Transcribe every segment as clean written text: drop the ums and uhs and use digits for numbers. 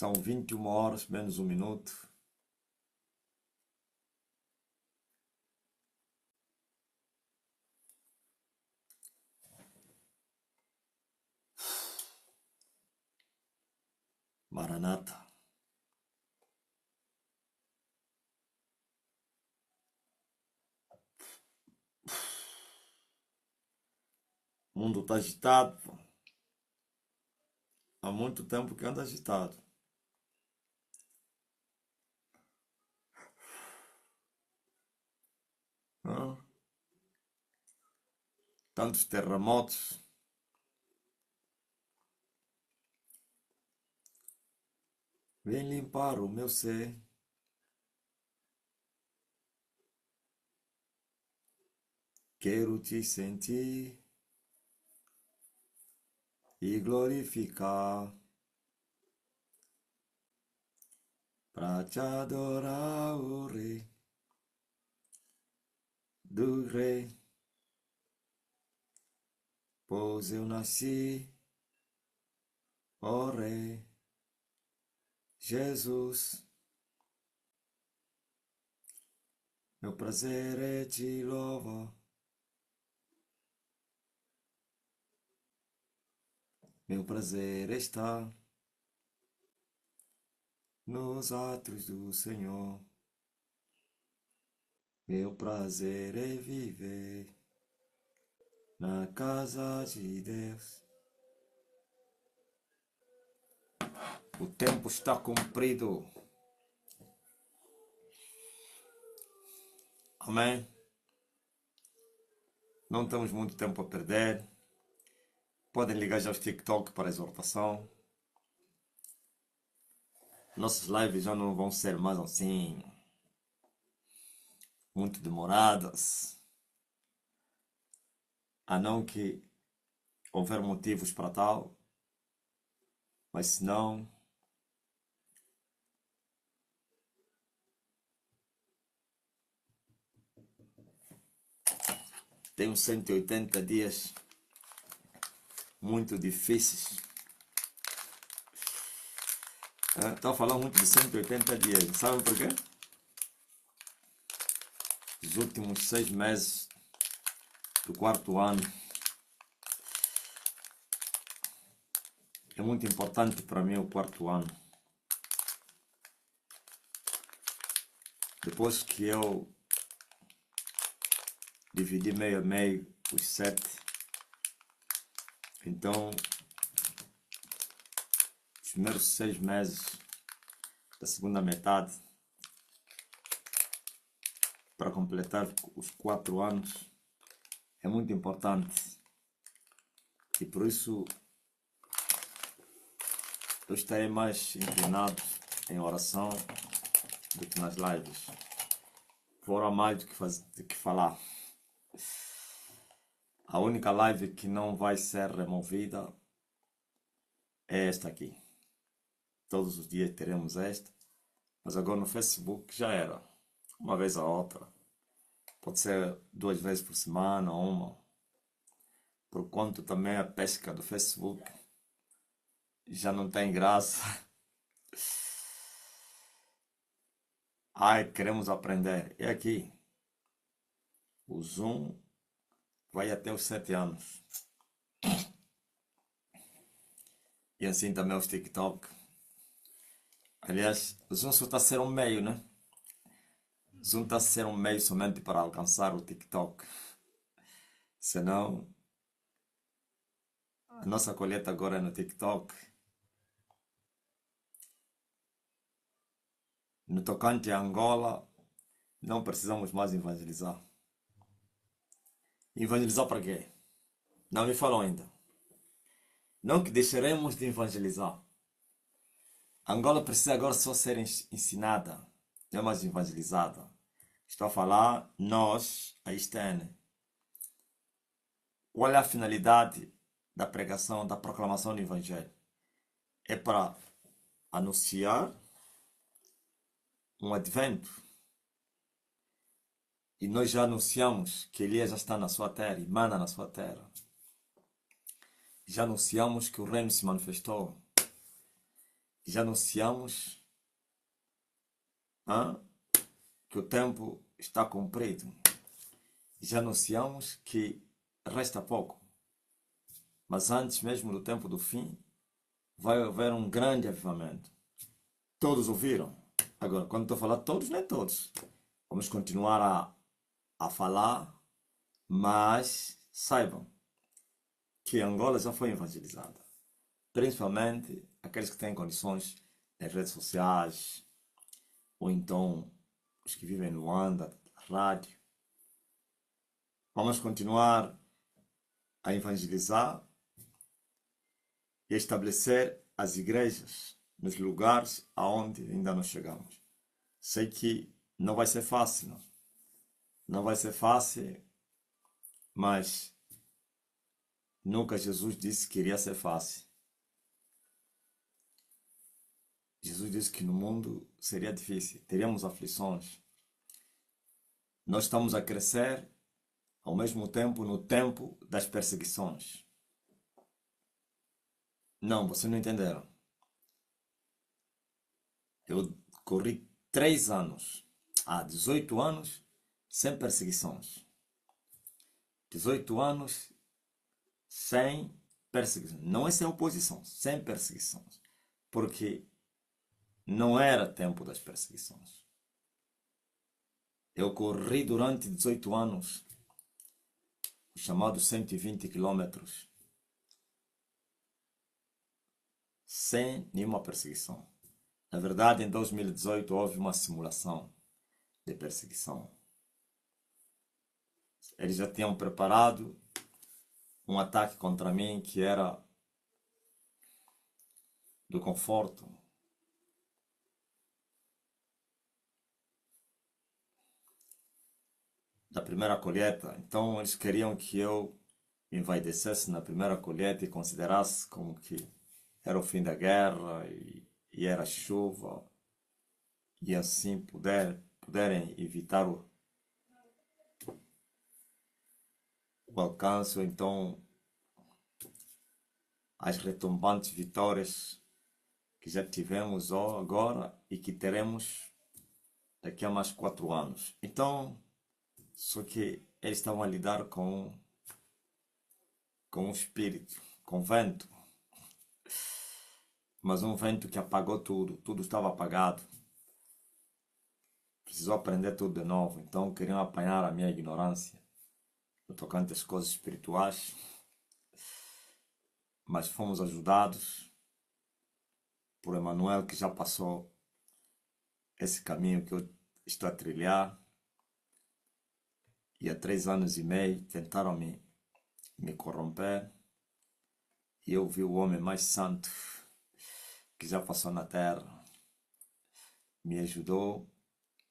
São 21 horas menos um minuto. Maranata. O mundo está agitado, pô. Há muito tempo que anda agitado. Hã? Tantos terremotos. Vem limpar o meu ser. Quero te sentir e glorificar. Pra te adorar, o Rei do Rei. Pois eu nasci, ó Rei Jesus. Meu prazer é te louvar. Meu prazer está nos atos do Senhor. Meu prazer é viver na casa de Deus. O tempo está cumprido. Amém? Não temos muito tempo a perder. Podem ligar já os TikTok para a exortação. Nossas lives já não vão ser mais assim, muito demoradas. A não que houver motivos para tal. Mas se não, tenho 180 dias muito difíceis. Estou falando muito de 180 dias. Sabem por quê? Os últimos 6 meses do quarto ano é muito importante para mim o quarto ano. Depois que eu dividi meio a meio os 7, então os primeiros 6 meses da segunda metade, para completar os 4 anos, é muito importante. E por isso eu estarei mais inclinado em oração do que nas lives. Vou orar mais do que falar. A única live que não vai ser removida é esta aqui. Todos os dias teremos esta. Mas agora no Facebook já era. Uma vez a outra. Pode ser 2 vezes por semana ou uma. Por quanto também a pesca do Facebook já não tem graça. Ai, queremos aprender. E aqui. O Zoom vai até os 7 anos. E assim também os TikTok. Aliás, o Zoom só está a ser um meio, né? O Zoom está a ser um meio somente para alcançar o TikTok. Senão, a nossa colheita agora é no TikTok. No tocante a Angola, não precisamos mais evangelizar. Evangelizar para quê? Não me falou ainda. Não que deixaremos de evangelizar. Angola precisa agora só ser ensinada, não mais evangelizada. Estou a falar nós, a ISTN. Qual é a finalidade da pregação, da proclamação do Evangelho? É para anunciar um advento. E nós já anunciamos que Elias já está na sua terra e mana na sua terra. Já anunciamos que o reino se manifestou. já anunciamos que o tempo está cumprido. Já anunciamos que resta pouco. Mas antes mesmo do tempo do fim, vai haver um grande avivamento. Todos ouviram? Agora, quando estou a falar todos, não é todos. Vamos continuar a falar, mas saibam que Angola já foi evangelizada. Principalmente aqueles que têm condições nas redes sociais, ou então os que vivem no Luanda, rádio. Vamos continuar a evangelizar e estabelecer as igrejas nos lugares aonde ainda não chegamos. Sei que não vai ser fácil, não. Não vai ser fácil, mas nunca Jesus disse que iria ser fácil. Jesus disse que no mundo seria difícil, teríamos aflições. Nós estamos a crescer ao mesmo tempo no tempo das perseguições. Não, vocês não entenderam. Eu corri 3 anos, 18 anos, sem perseguições. 18 anos sem perseguições. Não é sem oposição, sem perseguições. Porque não era tempo das perseguições. Eu corri durante 18 anos, os chamados 120 quilômetros, sem nenhuma perseguição. Na verdade, em 2018 houve uma simulação de perseguição. Eles já tinham preparado um ataque contra mim que era do conforto. Da primeira colheita. Então eles queriam que eu me envaidecesse na primeira colheita e considerasse como que era o fim da guerra e era chuva. E assim puderem evitar o alcance, então as retumbantes vitórias que já tivemos agora e que teremos daqui a mais 4 anos. Então, só que eles estavam a lidar com o espírito, com vento. Mas um vento que apagou tudo, tudo estava apagado. Precisou aprender tudo de novo, então queriam apanhar a minha ignorância no tocante às coisas espirituais. Mas fomos ajudados por Emmanuel, que já passou esse caminho que eu estou a trilhar. E há 3 anos e meio tentaram me corromper. E eu vi o homem mais santo que já passou na terra. Me ajudou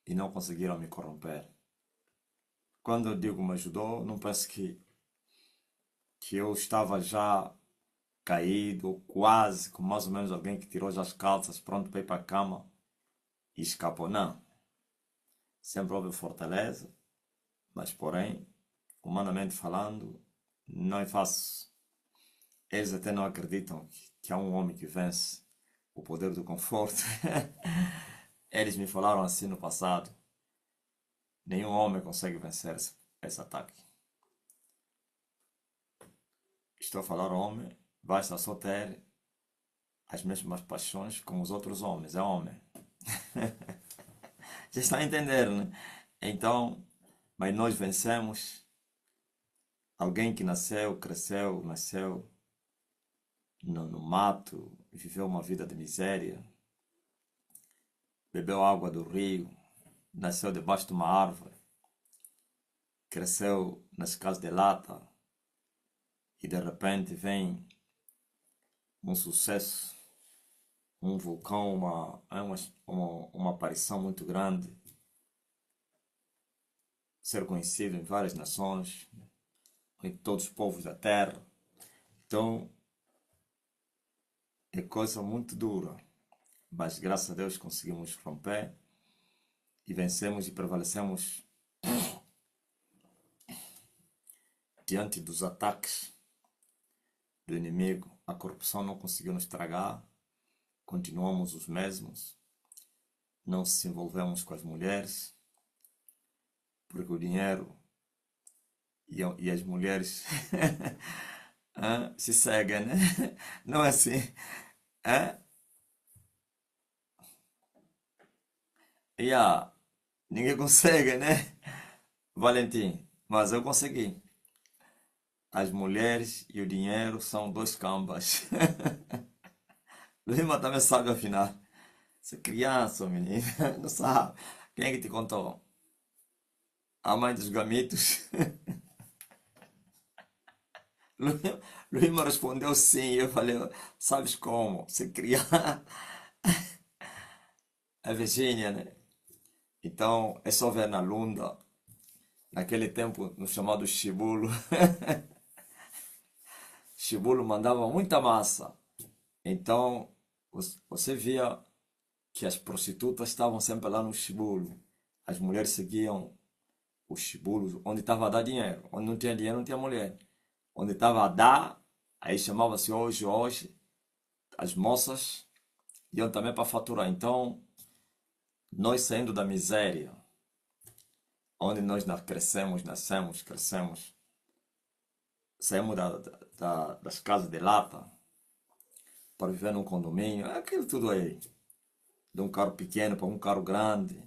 e não conseguiram me corromper. Quando eu digo me ajudou, não pense que eu estava já caído, quase, com mais ou menos alguém que tirou já as calças, pronto para ir para a cama e escapou. Não. Sempre houve fortaleza, mas porém, humanamente falando, não é fácil. Eles até não acreditam que há um homem que vence o poder do conforto. Eles me falaram assim no passado. Nenhum homem consegue vencer esse ataque. Estou a falar homem, basta só ter as mesmas paixões como os outros homens. É homem. Já está a entender, né? Então, mas nós vencemos alguém que nasceu no mato, viveu uma vida de miséria, bebeu água do rio, nasceu debaixo de uma árvore, cresceu nas casas de lata e de repente vem um sucesso, um vulcão, uma aparição muito grande, ser conhecido em várias nações, em todos os povos da terra. Então, é coisa muito dura, mas graças a Deus conseguimos romper e vencemos e prevalecemos diante dos ataques do inimigo. A corrupção não conseguiu nos tragar, continuamos os mesmos, não se envolvemos com as mulheres, porque o dinheiro e as mulheres se seguem, né? Não é assim? Hã? Ninguém consegue, né? Valentim, mas eu consegui. As mulheres e o dinheiro são dois cambas. Lima também sabe afinal. Você é criança, menino, não sabe. Quem é que te contou? A mãe dos gamitos? Lima respondeu sim. Eu falei, sabes como? Você criança. É Virgínia, né? Então, é só ver na Lunda, naquele tempo, no chamado Chibulo. Chibulo mandava muita massa. Então, você via que as prostitutas estavam sempre lá no Chibulo. As mulheres seguiam os chibulos, onde estava a dar dinheiro. Onde não tinha dinheiro, não tinha mulher. Onde estava a dar, aí chamava-se hoje. As moças iam também para faturar. Então, nós saindo da miséria, onde nós crescemos, saímos das casas de lata para viver num condomínio, aquilo tudo aí. De um carro pequeno para um carro grande,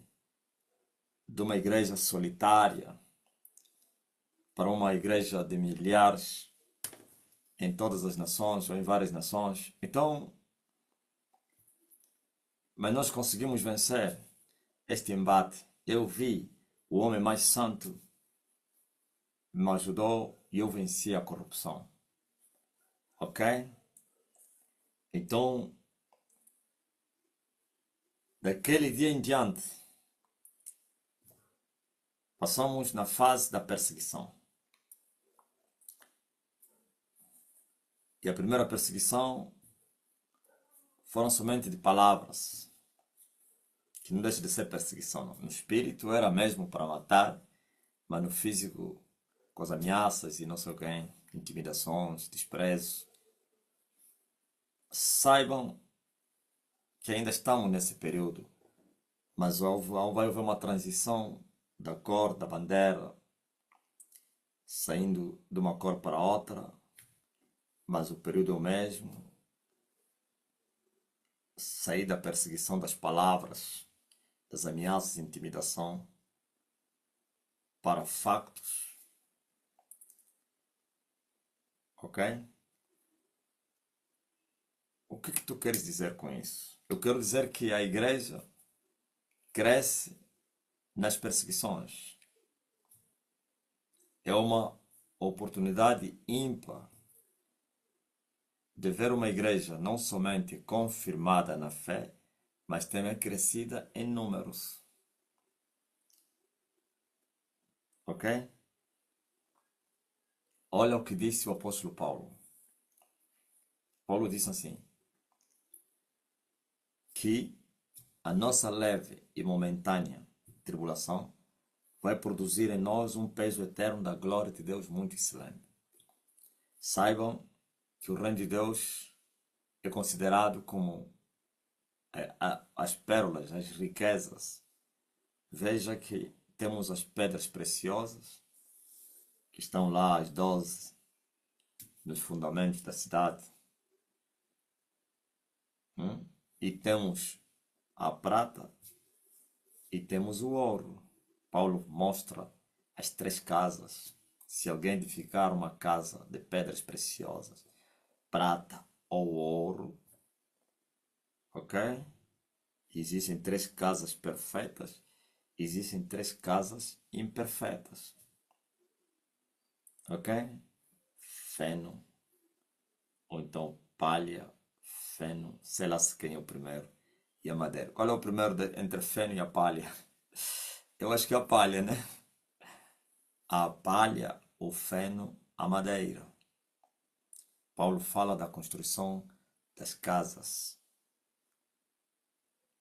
de uma igreja solitária para uma igreja de milhares em todas as nações ou em várias nações. Então, mas nós conseguimos vencer este embate. Eu vi o homem mais santo me ajudou e eu venci a corrupção. Ok? Então, daquele dia em diante, passamos na fase da perseguição. E a primeira perseguição foram somente de palavras, que não deixa de ser perseguição. Não. No espírito era mesmo para matar, mas no físico, com as ameaças e não sei o que, intimidações, desprezos. Saibam que ainda estamos nesse período, mas vai haver uma transição da cor da bandeira, saindo de uma cor para outra, mas o período é o mesmo. Sair da perseguição das palavras, das ameaças e intimidação, para factos. Ok? O que tu queres dizer com isso? Eu quero dizer que a igreja cresce nas perseguições. É uma oportunidade ímpar de ver uma igreja não somente confirmada na fé, mas também crescida em números. Ok? Olha o que disse o apóstolo Paulo. Paulo disse assim, que a nossa leve e momentânea tribulação vai produzir em nós um peso eterno da glória de Deus muito excelente. Saibam que o reino de Deus é considerado como as pérolas, as riquezas. Veja que temos as pedras preciosas, que estão lá as 12 nos fundamentos da cidade. E temos a prata e temos o ouro. Paulo mostra as três casas. Se alguém edificar uma casa de pedras preciosas, prata ou ouro, ok? Existem três casas perfeitas, existem três casas imperfeitas, ok? Feno, ou então palha, feno, sei lá se quem é o primeiro, e a madeira. Qual é o primeiro entre feno e a palha? Eu acho que é a palha, né? A palha, o feno, a madeira. Paulo fala da construção das casas.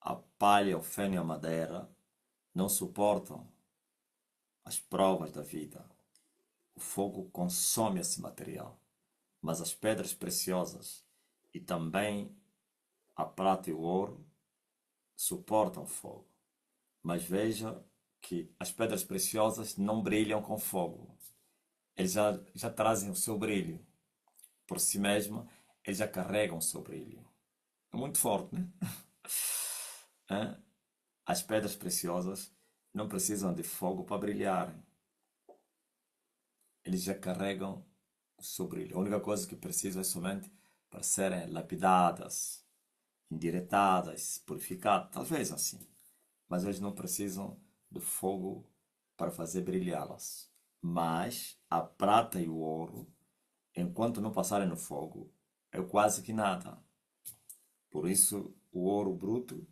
A palha, o feno e a madeira não suportam as provas da vida. O fogo consome esse material. Mas as pedras preciosas e também a prata e o ouro suportam fogo. Mas veja que as pedras preciosas não brilham com fogo. Eles já trazem o seu brilho. Por si mesma, eles já carregam o seu brilho. É muito forte, né? Hã? As pedras preciosas não precisam de fogo para brilharem. Eles já carregam o seu brilho. A única coisa que precisam é somente para serem lapidadas, endiretadas, purificadas, talvez assim. Mas eles não precisam de fogo para fazer brilhá-las. Mas a prata e o ouro, enquanto não passarem no fogo, é quase que nada. Por isso, o ouro bruto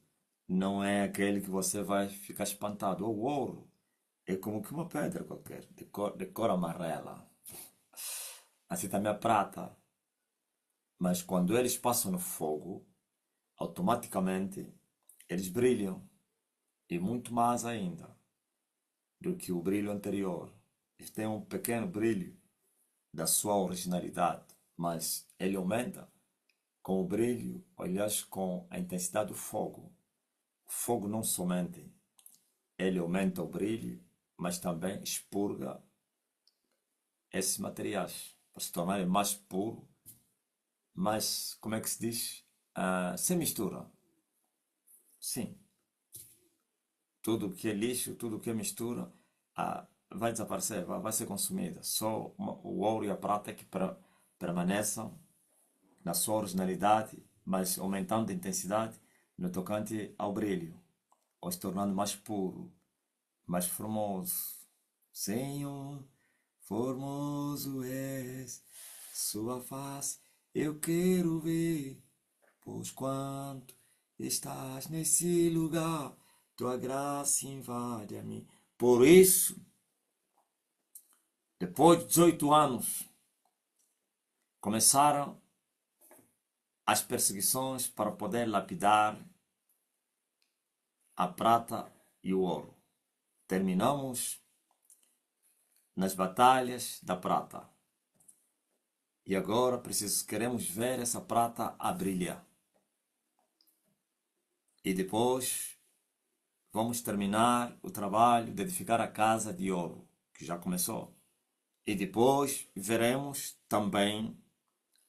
não é aquele que você vai ficar espantado. O ouro é como que uma pedra qualquer, de cor amarela. Assim também a prata. Mas quando eles passam no fogo, automaticamente eles brilham. E muito mais ainda do que o brilho anterior. Eles têm um pequeno brilho da sua originalidade, mas ele aumenta com o brilho, aliás, com a intensidade do fogo. O fogo não somente ele aumenta o brilho, mas também expurga esses materiais para se tornarem mais puros, mais, como é que se diz? Sem mistura. Sim, tudo que é lixo, tudo que é mistura, vai desaparecer, vai ser consumida. Só o ouro e a prata é que permaneçam na sua originalidade, mas aumentando a intensidade no tocante ao brilho, ou se tornando mais puro, mais formoso. Senhor, formoso és, sua face eu quero ver, pois quanto estás nesse lugar, tua graça invade a mim. Por isso, depois de 18 anos, começaram as perseguições para poder lapidar a prata e o ouro. Terminamos nas batalhas da prata. E agora queremos ver essa prata a brilhar. E depois vamos terminar o trabalho de edificar a casa de ouro, que já começou. E depois veremos também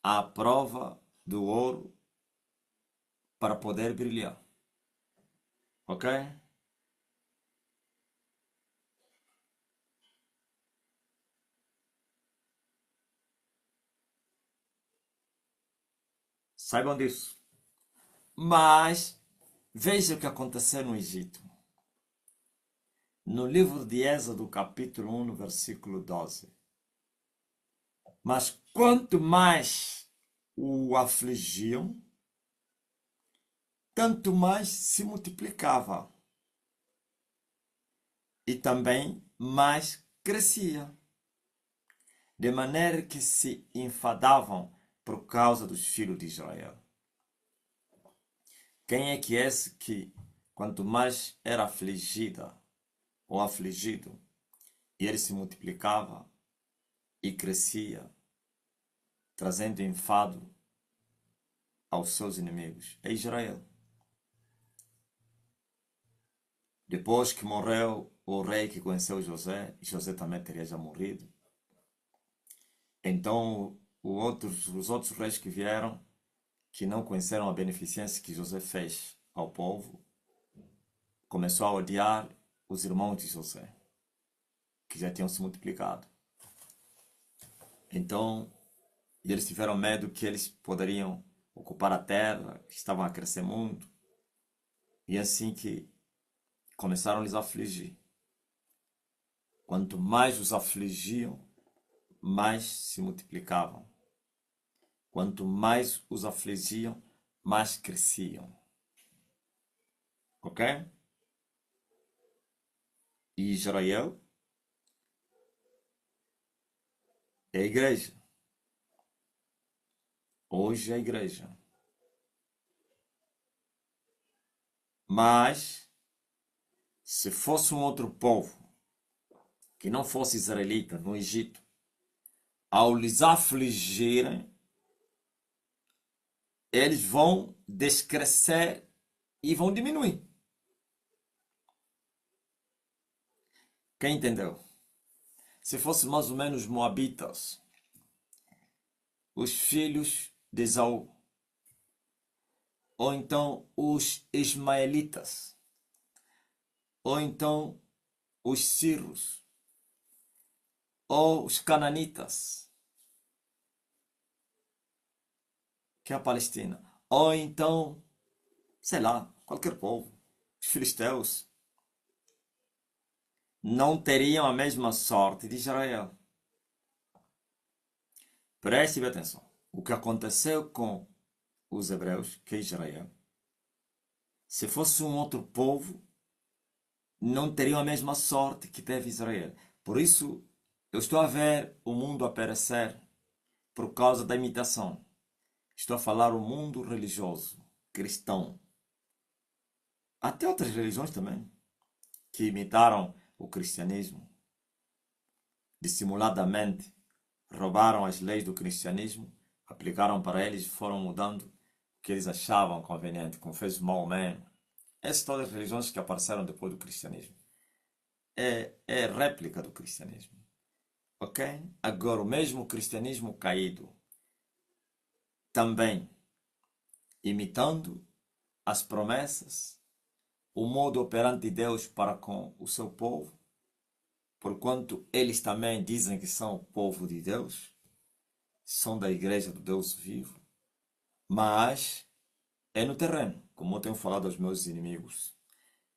a prova do ouro para poder brilhar. Ok? Saibam disso. Mas veja o que aconteceu no Egito. No livro de Êxodo, capítulo 1, no versículo 12. Mas quanto mais o afligiam, tanto mais se multiplicava e também mais crescia, de maneira que se enfadavam por causa dos filhos de Israel. Quem é que é esse que, quanto mais era afligida ou afligido, e ele se multiplicava e crescia, trazendo enfado aos seus inimigos? É Israel. Depois que morreu o rei que conheceu José, José também teria já morrido. Então, os outros reis que vieram, que não conheceram a beneficência que José fez ao povo, começou a odiar os irmãos de José, que já tinham se multiplicado. Então, eles tiveram medo que eles poderiam ocupar a terra, que estavam a crescer muito, e assim que começaram a lhes afligir. Quanto mais os afligiam, mais se multiplicavam. Quanto mais os afligiam, mais cresciam. Ok? E Israel é a igreja. Hoje é a igreja. Mas, se fosse um outro povo, que não fosse israelita, no Egito, ao lhes afligirem, eles vão descrescer e vão diminuir. Quem entendeu? Se fosse mais ou menos moabitas, os filhos de Esaú, ou então os ismaelitas, ou então os cirros, ou os cananitas, que é a Palestina, ou então, sei lá, qualquer povo, os filisteus, não teriam a mesma sorte de Israel. Preste atenção. O que aconteceu com os hebreus, que é Israel, se fosse um outro povo, não teriam a mesma sorte que teve Israel. Por isso, eu estou a ver o mundo a perecer por causa da imitação. Estou a falar o mundo religioso, cristão. Até outras religiões também, que imitaram o cristianismo, dissimuladamente roubaram as leis do cristianismo, aplicaram para eles e foram mudando o que eles achavam conveniente, como fez Maomé. Essas todas as religiões que apareceram depois do cristianismo. É réplica do cristianismo. Ok? Agora, o mesmo cristianismo caído, também imitando as promessas, o modo operante de Deus para com o seu povo, porquanto eles também dizem que são o povo de Deus, são da igreja do Deus vivo, mas é no terreno, como eu tenho falado aos meus inimigos.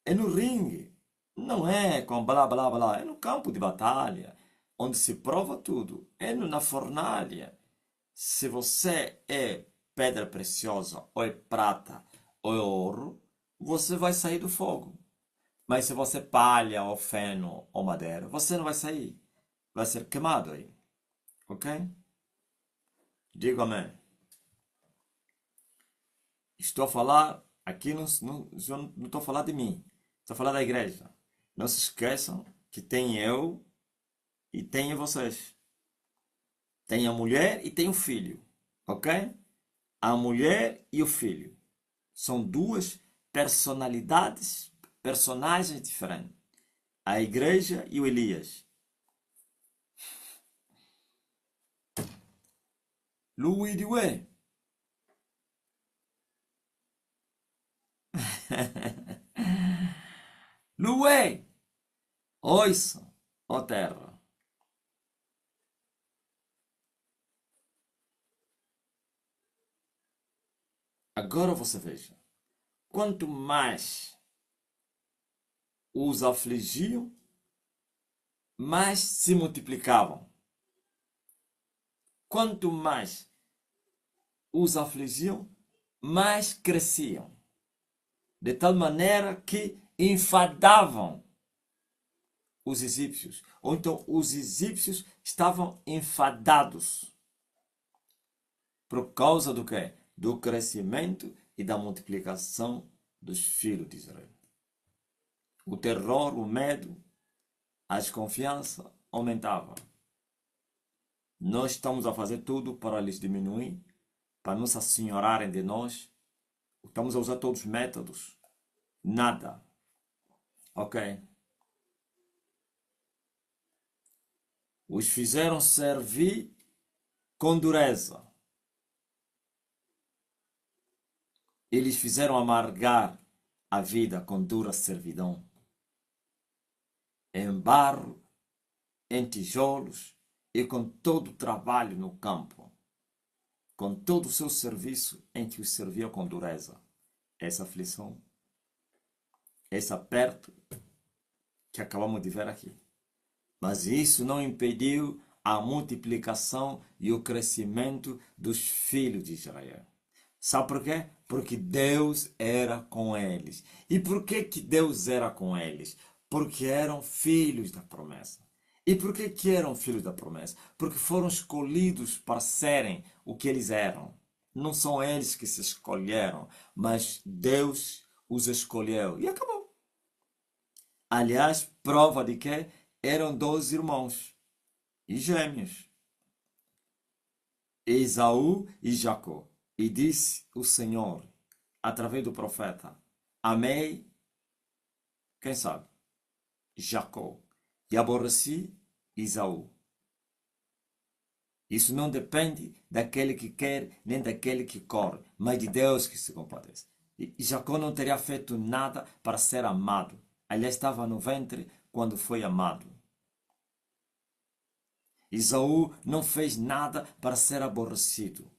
É no ringue, não é com blá blá blá, é no campo de batalha, onde se prova tudo, é na fornalha. Se você é pedra preciosa, ou é prata, ou é ouro, você vai sair do fogo. Mas se você é palha, ou feno, ou madeira, você não vai sair. Vai ser queimado aí. Ok? Diga amém. Estou a falar, aqui não estou a falar de mim. Estou a falar da igreja. Não se esqueçam que tem eu e tem vocês. Tem a mulher e tem o filho. Ok? A mulher e o filho. São duas personalidades, personagens diferentes. A igreja e o Elias. Louis Dué. Loué. Ouça, ó terra. Agora você veja. Quanto mais os afligiam, mais se multiplicavam. Quanto mais os afligiam, mais cresciam. De tal maneira que enfadavam os egípcios. Ou então os egípcios estavam enfadados. Por causa do quê? Do crescimento e da multiplicação dos filhos de Israel. O terror, o medo, a desconfiança aumentava. Nós estamos a fazer tudo para lhes diminuir, para não se assenhorarem de nós. Estamos a usar todos os métodos. Nada. Ok? Os fizeram servir com dureza. Eles fizeram amargar a vida com dura servidão. Em barro, em tijolos e com todo o trabalho no campo. Com todo o seu serviço em que os servia com dureza. Essa aflição, esse aperto que acabamos de ver aqui. Mas isso não impediu a multiplicação e o crescimento dos filhos de Israel. Sabe por quê? Porque Deus era com eles. E por que Deus era com eles? Porque eram filhos da promessa. E por que eram filhos da promessa? Porque foram escolhidos para serem o que eles eram. Não são eles que se escolheram, mas Deus os escolheu. E acabou. Aliás, prova de que eram 12 irmãos e gêmeos, Esaú e Jacó. E disse o Senhor: através do profeta. Amei, quem sabe? Jacó. E aborreci Esaú. Isso não depende daquele que quer, nem daquele que corre, mas de Deus que se compadece. E Jacó não teria feito nada para ser amado. Aliás, estava no ventre quando foi amado. Esaú não fez nada para ser aborrecido.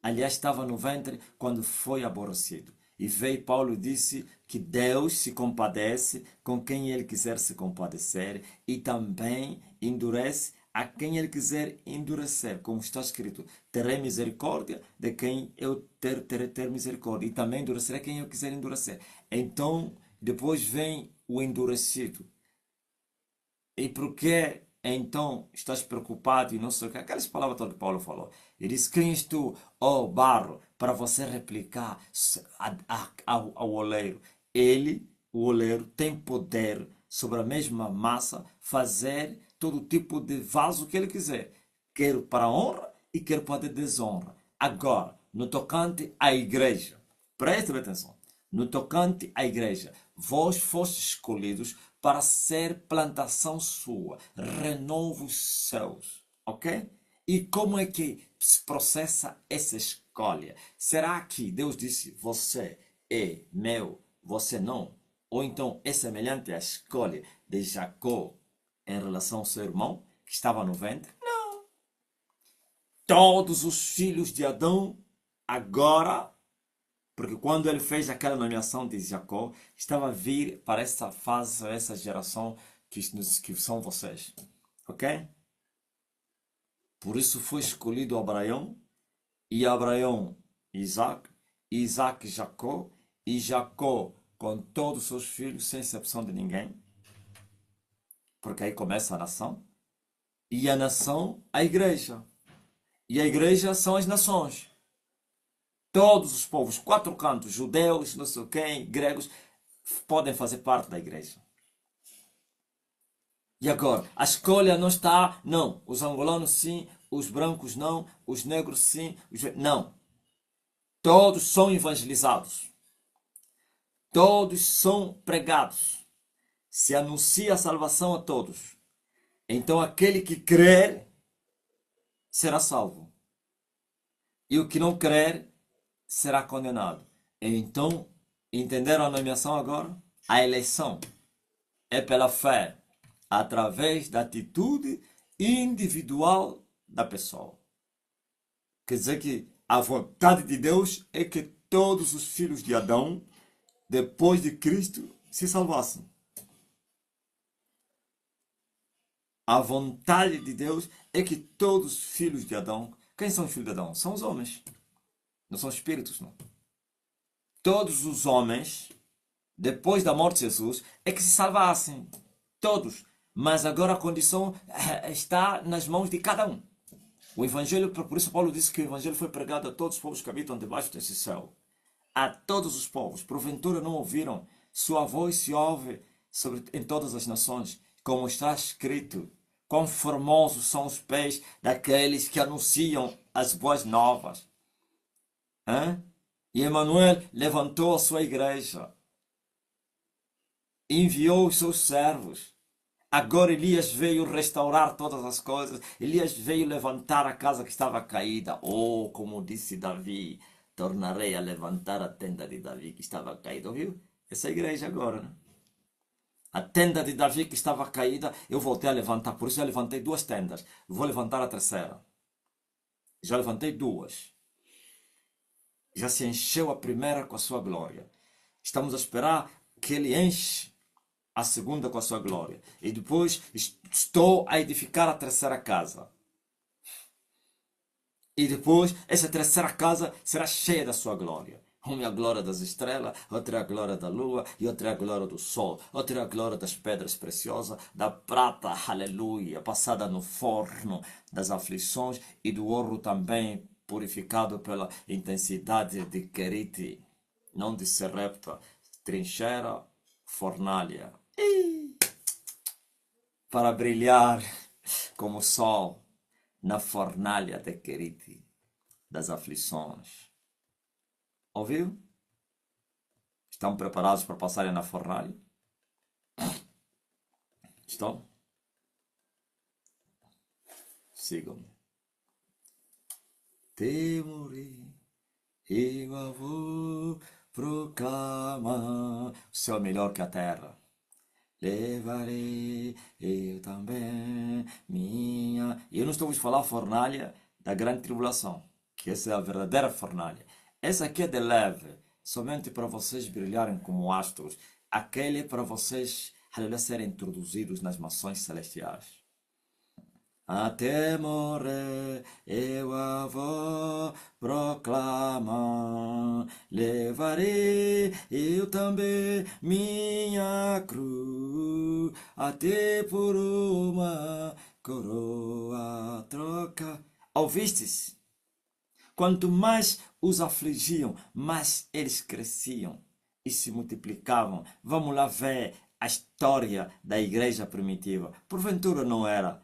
Aliás, estava no ventre quando foi aborrecido. E veio Paulo e disse que Deus se compadece com quem ele quiser se compadecer e também endurece a quem ele quiser endurecer. Como está escrito, terei misericórdia de quem eu ter misericórdia e também endurecerei quem eu quiser endurecer. Então, depois vem o endurecido. E por que então estás preocupado e não sei o que? Aquelas palavras todas que Paulo falou. Ele diz: quem és tu, ó barro, para você replicar ao oleiro? Ele, o oleiro, tem poder sobre a mesma massa fazer todo tipo de vaso que ele quiser. Quer para honra e quer para desonra. Agora, no tocante à igreja, preste atenção. No tocante à igreja, vós fostes escolhidos para ser plantação sua, renovos seus, ok? E como é que se processa essa escolha? Será que Deus disse, você é meu, você não? Ou então é semelhante à escolha de Jacó em relação ao seu irmão, que estava no ventre? Não. Todos os filhos de Adão agora, porque quando ele fez aquela nomeação de Jacó, estava a vir para essa fase, essa geração que são vocês. Ok? Por isso foi escolhido Abraão, e Abraão Isaac, Isaac Jacó, e Jacó com todos os seus filhos, sem exceção de ninguém. Porque aí começa a nação. E a nação, a igreja. E a igreja são as nações. Todos os povos, quatro cantos, judeus, não sei quem, gregos, podem fazer parte da igreja. E agora, a escolha não está, não, os angolanos sim, os brancos não, os negros sim, não. Todos são evangelizados. Todos são pregados. Se anuncia a salvação a todos. Então aquele que crer será salvo. E o que não crer será condenado. Então, entenderam a nomeação agora? A eleição é pela fé, através da atitude individual da pessoa. Quer dizer que a vontade de Deus é que todos os filhos de Adão, depois de Cristo, se salvassem. A vontade de Deus é que todos os filhos de Adão, quem são os filhos de Adão? São os homens, não são espíritos, não. Todos os homens, depois da morte de Jesus, é que se salvassem. Todos. Mas agora a condição está nas mãos de cada um. O Evangelho, por isso Paulo disse que o Evangelho foi pregado a todos os povos que habitam debaixo desse céu. A todos os povos. Porventura não ouviram? Sua voz se ouve em todas as nações. Como está escrito, quão formosos são os pés daqueles que anunciam as boas novas. Hein? E Emmanuel levantou a sua igreja. Enviou os seus servos. Agora Elias veio restaurar todas as coisas. Elias veio levantar a casa que estava caída. Oh, como disse Davi, tornarei a levantar a tenda de Davi que estava caída. Viu? Essa é a igreja agora, né? A tenda de Davi que estava caída, eu voltei a levantar. Por isso eu levantei duas tendas. Vou levantar a terceira. Já levantei duas. Já se encheu a primeira com a sua glória. Estamos a esperar que ele enche a segunda com a sua glória. E depois estou a edificar a terceira casa. E depois essa terceira casa será cheia da sua glória. Uma é a glória das estrelas, outra é a glória da lua, e outra é a glória do sol, outra é a glória das pedras preciosas, da prata, aleluia, passada no forno das aflições, e do ouro também purificado pela intensidade de querite, não de serepta, trincheira, fornalha, para brilhar como o sol na fornalha de querite das aflições. Ouviu? Estão preparados para passarem na fornalha? Estão? Sigam-me. Temore, igual vou, proclama, o céu é melhor que a terra. Levarei eu também minha. E eu não estou a falar a fornalha da grande tribulação, que essa é a verdadeira fornalha. Essa aqui é de leve, somente para vocês brilharem como astros. Aquele é para vocês, aleluia, serem introduzidos nas maçãs celestiais. Até morrer eu a vou proclamar, levarei eu também minha cruz, até por uma coroa troca. Ouvistes? Quanto mais os afligiam, mais eles cresciam e se multiplicavam. Vamos lá ver a história da igreja primitiva. Porventura não era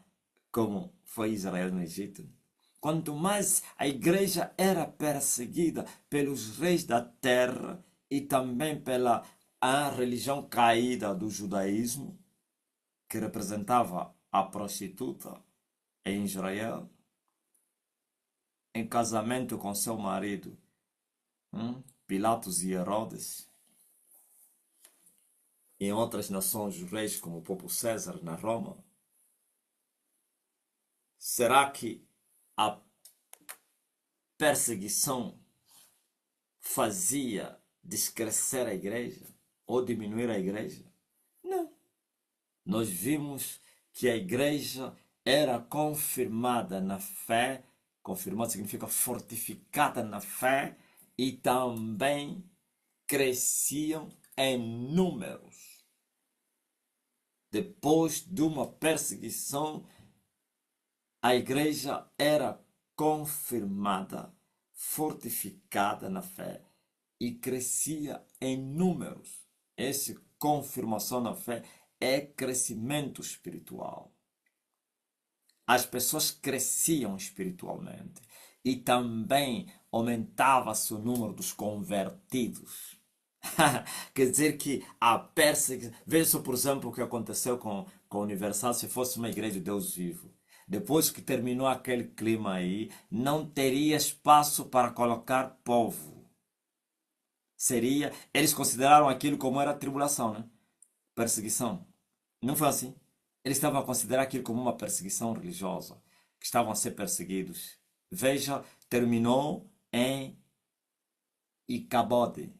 como foi Israel no Egito? Quanto mais a igreja era perseguida pelos reis da terra e também pela a religião caída do judaísmo, que representava a prostituta em Israel, em casamento com seu marido, Pilatos e Herodes, em outras nações, os reis como o Popo César na Roma. Será que a perseguição fazia descrescer a igreja ou diminuir a igreja? Não. Nós vimos que a igreja era confirmada na fé, confirmada significa fortificada na fé, e também cresciam em números. Depois de uma perseguição, a igreja era confirmada, fortificada na fé e crescia em números. Essa confirmação na fé é crescimento espiritual. As pessoas cresciam espiritualmente e também aumentava-se o número dos convertidos. Quer dizer que a perseguição... Veja, por exemplo, o que aconteceu com a Universal se fosse uma igreja de Deus vivo. Depois que terminou aquele clima aí, não teria espaço para colocar povo. Eles consideraram aquilo como era tribulação, né? Perseguição. Não foi assim? Eles estavam a considerar aquilo como uma perseguição religiosa, que estavam a ser perseguidos. Veja, terminou em Icabode.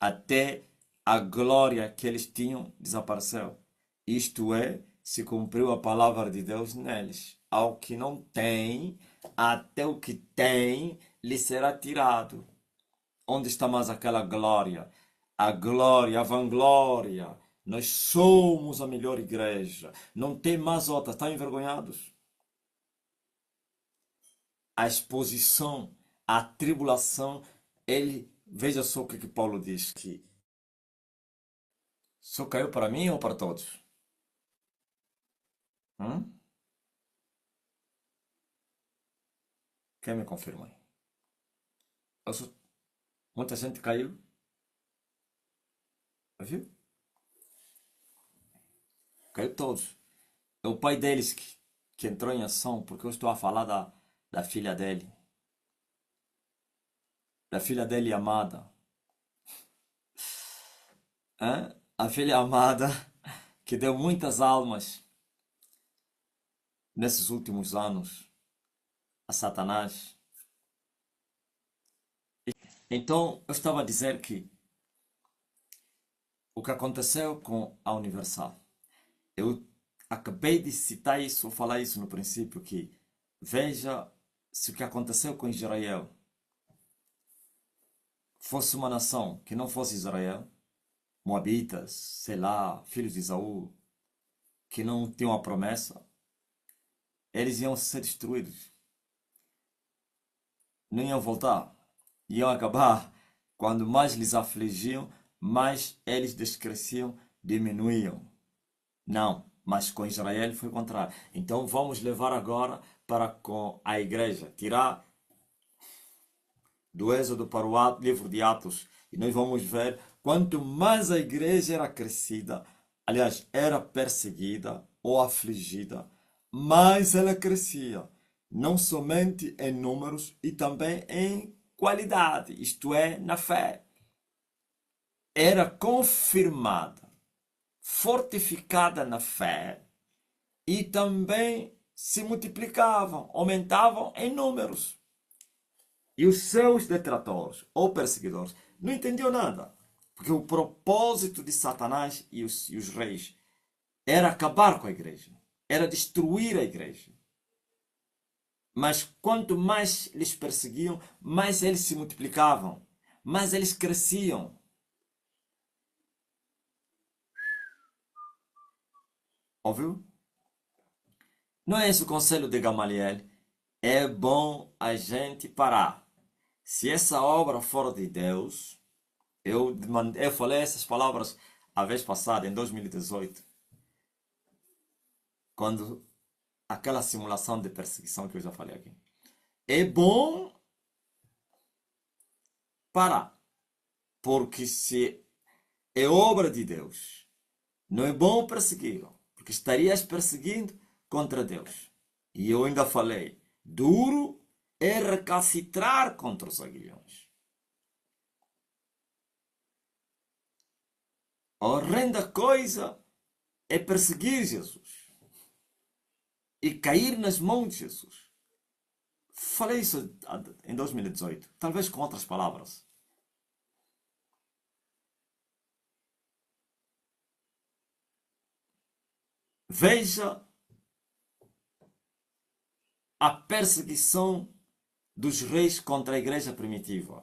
Até a glória que eles tinham desapareceu. Isto é, se cumpriu a palavra de Deus neles. Ao que não tem, até o que tem lhe será tirado. Onde está mais aquela glória? A glória, a vanglória. Nós somos a melhor igreja. Não tem mais outra. Estão envergonhados? A exposição, a tribulação, veja só o que Paulo diz que só caiu para mim ou para todos? Quem me confirma aí? Muita gente caiu. Viu? Caiu todos. É o pai deles que entrou em ação, porque eu estou a falar da filha dele. Da filha dele amada. A filha amada que deu muitas almas nesses últimos anos a Satanás. Então, eu estava a dizer que o que aconteceu com a Universal, eu acabei de citar isso, ou falar isso no princípio, que veja se o que aconteceu com Israel fosse uma nação que não fosse Israel, Moabitas, sei lá, filhos de Esaú, que não tinham a promessa, eles iam ser destruídos. Não iam voltar. Iam acabar. Quando mais lhes afligiam, mais eles descresciam, diminuíam. Não, mas com Israel foi o contrário. Então vamos levar agora para com a igreja. Tirar do Êxodo para o livro de Atos. E nós vamos ver quanto mais a igreja era crescida, aliás, era perseguida ou afligida, mais ela crescia, não somente em números e também em qualidade, isto é, na fé. Era confirmada, fortificada na fé e também se multiplicavam, aumentavam em números. E os seus detratores ou perseguidores não entendiam nada. Porque o propósito de Satanás e os reis era acabar com a igreja, era destruir a igreja. Mas quanto mais eles perseguiam, mais eles se multiplicavam, mais eles cresciam. Ouviu? Não é esse o conselho de Gamaliel? É bom a gente parar. Se essa obra for de Deus, eu falei essas palavras a vez passada, em 2018, quando aquela simulação de perseguição que eu já falei aqui. É bom parar, porque se é obra de Deus, não é bom persegui-lo, porque estarias perseguindo contra Deus. E eu ainda falei, duro é recalcitrar contra os aguilhões. A horrenda coisa é perseguir Jesus e cair nas mãos de Jesus. Falei isso em 2018, talvez com outras palavras. Veja a perseguição dos reis contra a igreja primitiva.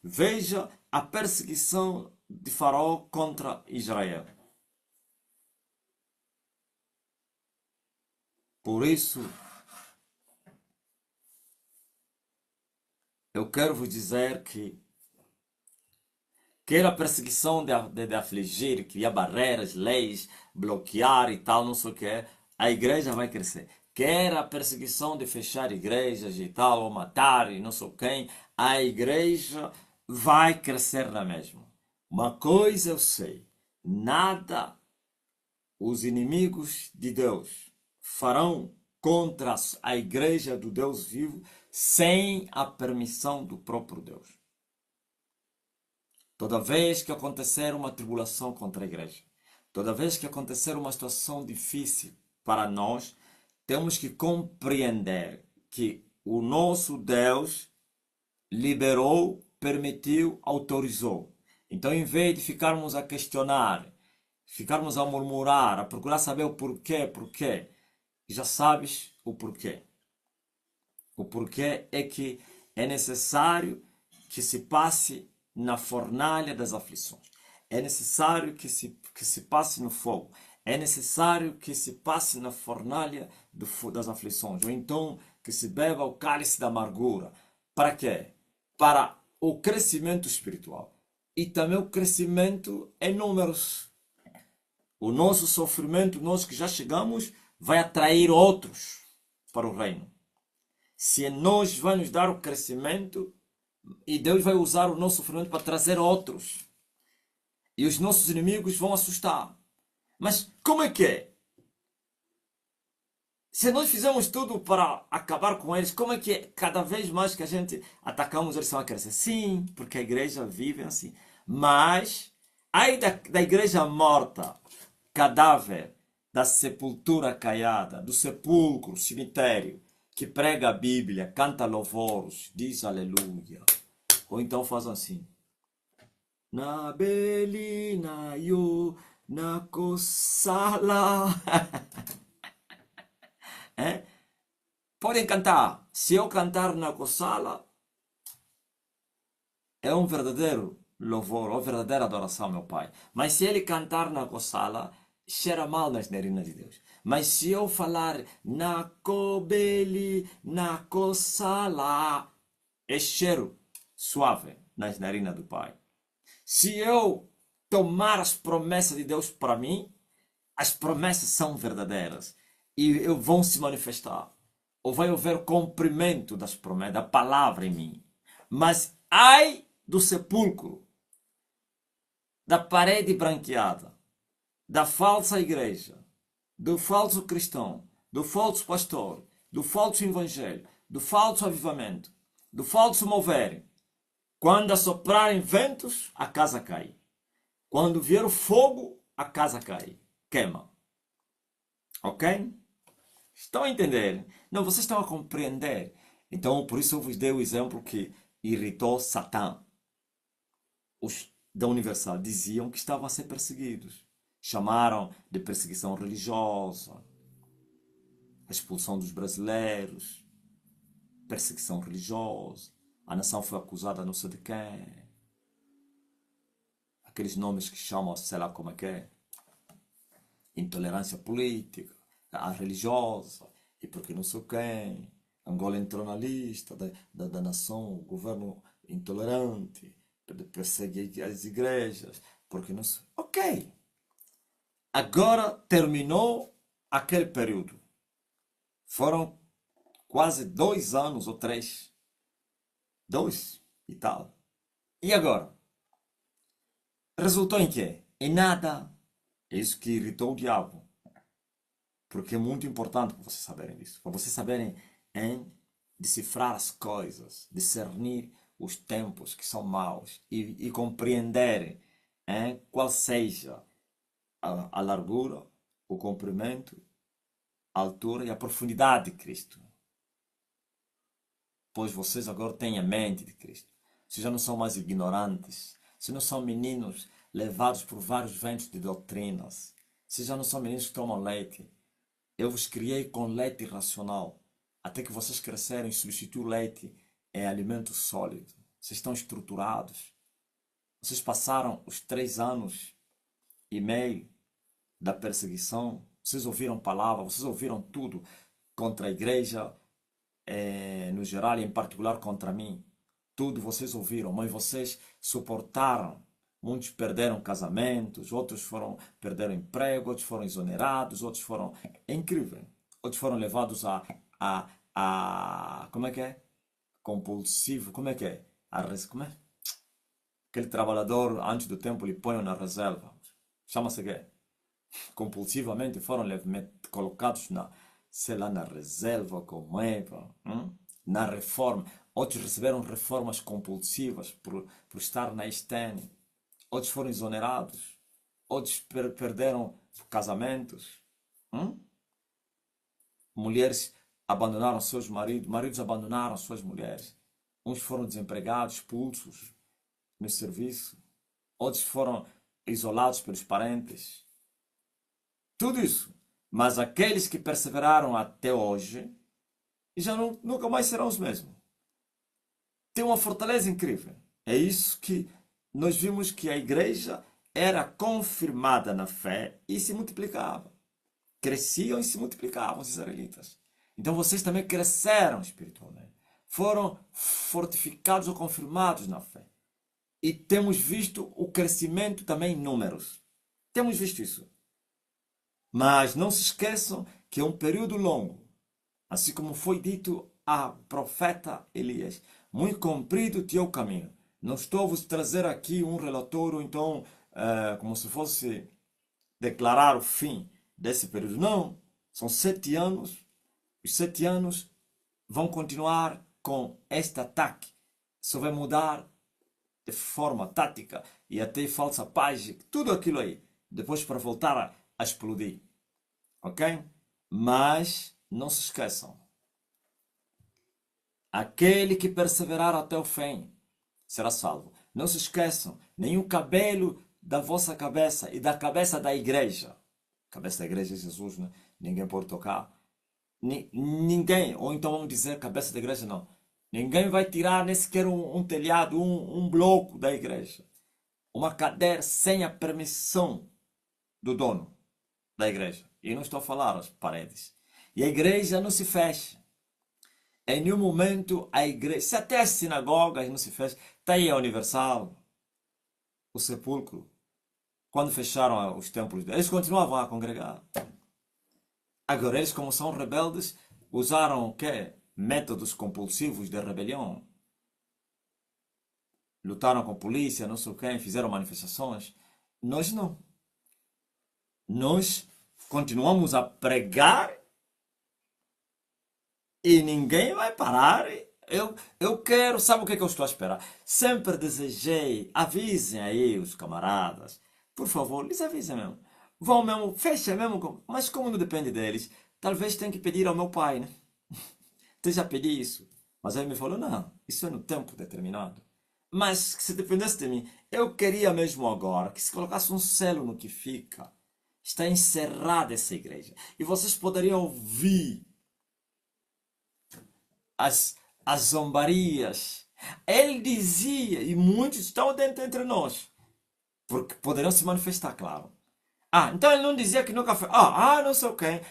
Veja a perseguição de Faraó contra Israel. Por isso, eu quero vos dizer que quer a perseguição de afligir, criar barreiras, leis, bloquear e tal, não sei o que, a igreja vai crescer. Quer a perseguição de fechar igrejas e tal, ou matar e não sei quem, a igreja vai crescer na mesma. Uma coisa eu sei, nada os inimigos de Deus farão contra a igreja do Deus vivo sem a permissão do próprio Deus. Toda vez que acontecer uma tribulação contra a igreja, toda vez que acontecer uma situação difícil para nós, temos que compreender que o nosso Deus liberou, permitiu, autorizou. Então, em vez de ficarmos a questionar, ficarmos a murmurar, a procurar saber o porquê, já sabes o porquê. O porquê é que é necessário que se passe na fornalha das aflições. É necessário que se passe no fogo. É necessário que se passe na fornalha das aflições. Ou então que se beba o cálice da amargura. Para quê? Para o crescimento espiritual. E também o crescimento em números. O nosso sofrimento, nós que já chegamos, vai atrair outros para o reino. Se nós vai nos dar o crescimento, e Deus vai usar o nosso sofrimento para trazer outros. E os nossos inimigos vão assustar. Mas como é que é? Se nós fizermos tudo para acabar com eles, como é que é? Cada vez mais que a gente atacamos, eles vão crescer? Sim, porque a igreja vive assim. Mas, ai da igreja morta, cadáver, da sepultura caiada, do sepulcro, cemitério, que prega a Bíblia, canta louvores, diz aleluia. Ou então faz assim. Na belina yo, na kosala. É? Podem cantar. Se eu cantar na kosala, é um verdadeiro louvor, uma verdadeira adoração ao meu Pai. Mas se ele cantar na kosala, cheira mal nas narinas de Deus. Mas se eu falar na kobeli, na kosala, é cheiro suave nas narinas do Pai. Se eu tomar as promessas de Deus para mim, as promessas são verdadeiras e vão se manifestar. Ou vai haver cumprimento das promessas, da palavra em mim. Mas ai do sepulcro, da parede branqueada, da falsa igreja, do falso cristão, do falso pastor, do falso evangelho, do falso avivamento, do falso mover. Quando assoprarem ventos, a casa cai. Quando vier o fogo, a casa cai. Queima. Ok? Estão a entender? Não, vocês estão a compreender. Então, por isso eu vos dei o exemplo que irritou Satã. Os da Universal diziam que estavam a ser perseguidos. Chamaram de perseguição religiosa, a expulsão dos brasileiros, perseguição religiosa, a nação foi acusada não sei de quem. Aqueles nomes que chamam, sei lá como é que é, intolerância política, a religiosa, e porque não sei quem. Angola entrou na lista da nação, o governo intolerante, persegue as igrejas, porque não sei. Ok. Agora terminou aquele período. Foram quase 2 anos ou 3. 2 e tal. E agora? Resultou em quê? Em nada. É isso que irritou o diabo. Porque é muito importante para vocês saberem disso. Para vocês saberem decifrar as coisas, discernir os tempos que são maus e compreender qual seja a largura, o comprimento, a altura e a profundidade de Cristo. Pois vocês agora têm a mente de Cristo. Vocês já não são mais ignorantes. Vocês não são meninos levados por vários ventos de doutrinas. Vocês já não são meninos que tomam leite. Eu vos criei com leite racional. Até que vocês crescerem, substituir o leite em alimento sólido. Vocês estão estruturados. Vocês passaram os 3 anos e meio da perseguição. Vocês ouviram palavra, vocês ouviram tudo contra a igreja, no geral e em particular contra mim. Tudo vocês ouviram, mas vocês suportaram. Muitos perderam casamentos, outros perderam emprego, outros foram exonerados, outros foram... É incrível. Outros foram levados como é que é? Compulsivo, como é que é? Como é? Aquele trabalhador, antes do tempo, lhe põe na reserva. Chama-se quê? Compulsivamente foram colocados sei lá, na reserva, como é, na reforma. Outros receberam reformas compulsivas por estar na STN. Outros foram exonerados. Outros perderam casamentos. Mulheres abandonaram seus maridos. Maridos abandonaram suas mulheres. Uns foram desempregados, expulsos no serviço. Outros foram isolados pelos parentes. Tudo isso. Mas aqueles que perseveraram até hoje já nunca mais serão os mesmos. Tem uma fortaleza incrível. É isso que nós vimos, que a igreja era confirmada na fé e se multiplicava. Cresciam e se multiplicavam os israelitas. Então vocês também cresceram espiritualmente. Foram fortificados ou confirmados na fé. E temos visto o crescimento também em números. Temos visto isso. Mas não se esqueçam que é um período longo. Assim como foi dito a profeta Elias. Muito comprido é o caminho. Não estou a vos trazer aqui um relatório, então, como se fosse declarar o fim desse período. Não. São 7 anos. Os 7 anos vão continuar com este ataque. Só vai mudar de forma tática e até falsa página. Tudo aquilo aí. Depois para voltar a explodir. Ok? Mas não se esqueçam. Aquele que perseverar até o fim será salvo. Não se esqueçam, nenhum cabelo da vossa cabeça e da cabeça da igreja. Cabeça da igreja é Jesus, né? Ninguém pode tocar. Ninguém, ou então vamos dizer cabeça da igreja, não. Ninguém vai tirar nem sequer um telhado, um bloco da igreja. Uma cadeira sem a permissão do dono da igreja. E não estou a falar as paredes. E a igreja não se fecha. Em nenhum momento a igreja, se até as sinagogas não se fecham, está aí a Universal, o sepulcro. Quando fecharam os templos, eles continuavam a congregar. Agora eles, como são rebeldes, usaram o quê? Métodos compulsivos de rebelião. lutaram com a polícia, não sei quem, fizeram manifestações. Nós não. Nós continuamos a pregar e ninguém vai parar. Eu quero, sabe o que é que eu estou a esperar? Sempre desejei, avisem aí os camaradas, por favor, lhes avisem mesmo. Vão mesmo, fechem mesmo, mas como não depende deles, talvez tenha que pedir ao meu pai, né? Você já pedi isso? Mas aí me falou, não, isso é no tempo determinado. Mas se dependesse de mim, eu queria mesmo agora que se colocasse um selo no que fica. Está encerrada essa igreja. E vocês poderiam ouvir as zombarias. Ele dizia, e muitos estão dentro entre nós, porque poderiam se manifestar, claro. Ah, então ele não dizia que nunca fez. Não sei o quê.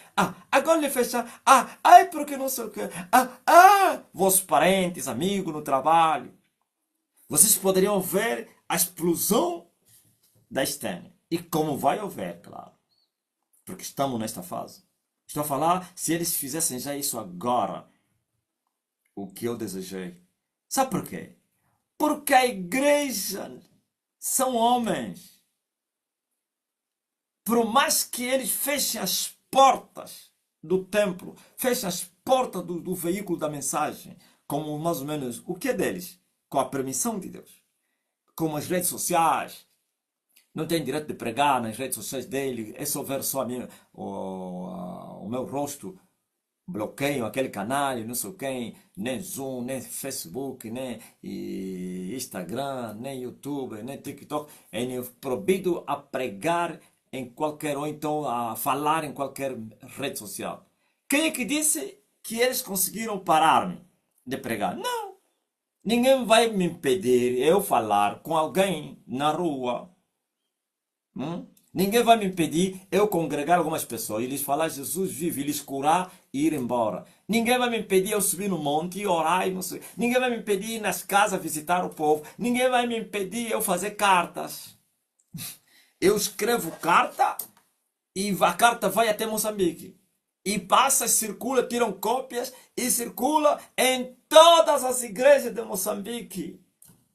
Agora ele fecha. Ai, porque não sei o quê. Vossos parentes, amigos no trabalho. Vocês poderiam ver a explosão da Estênia. E como vai haver, claro. Porque estamos nesta fase. Estou a falar, se eles fizessem já isso agora, o que eu desejei. Sabe por quê? Porque a igreja são homens. Por mais que eles fechem as portas do templo, fechem as portas do veículo da mensagem, como mais ou menos o que é deles? Com a permissão de Deus. Como as redes sociais. Não tem direito de pregar nas redes sociais dele, é só ver só o meu rosto, bloqueiam aquele canal, não sei quem, nem Zoom, nem Facebook, nem Instagram, nem YouTube, nem TikTok. É proibido a pregar em qualquer, ou então a falar em qualquer rede social. Quem é que disse que eles conseguiram parar-me de pregar? Não. Ninguém vai me impedir eu falar com alguém na rua. Ninguém vai me impedir eu congregar algumas pessoas e lhes falar Jesus vive, e lhes curar e ir embora. Ninguém vai me impedir eu subir no monte e orar e não sei. Ninguém vai me impedir ir nas casas visitar o povo. Ninguém vai me impedir eu fazer cartas. Eu escrevo carta e a carta vai até Moçambique. E passa, circula, tiram cópias e circula em todas as igrejas de Moçambique.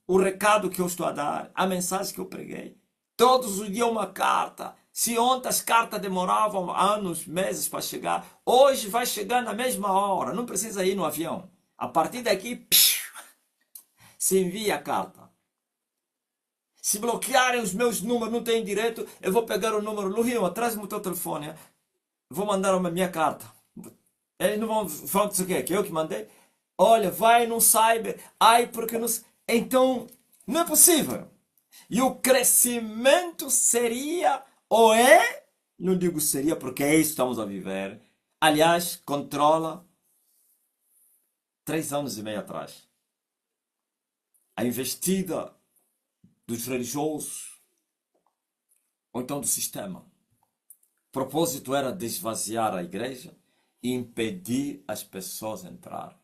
O recado que eu estou a dar, a mensagem que eu preguei. Todos os dias uma carta. Se ontem as cartas demoravam anos, meses para chegar, hoje vai chegar na mesma hora. Não precisa ir no avião. A partir daqui, se envia a carta. Se bloquearem os meus números, não têm direito, eu vou pegar o número. Lurinho, traz-me o teu telefone. Vou mandar uma minha carta. Eles não vão falar disso aqui, que eu que mandei. Olha, vai no cyber. Ai, porque não... Então, não é possível. E o crescimento seria, ou é, não digo seria porque é isso que estamos a viver, aliás, controla 3 anos e meio atrás. A investida dos religiosos, ou então do sistema. O propósito era desvaziar a igreja e impedir as pessoas entrar.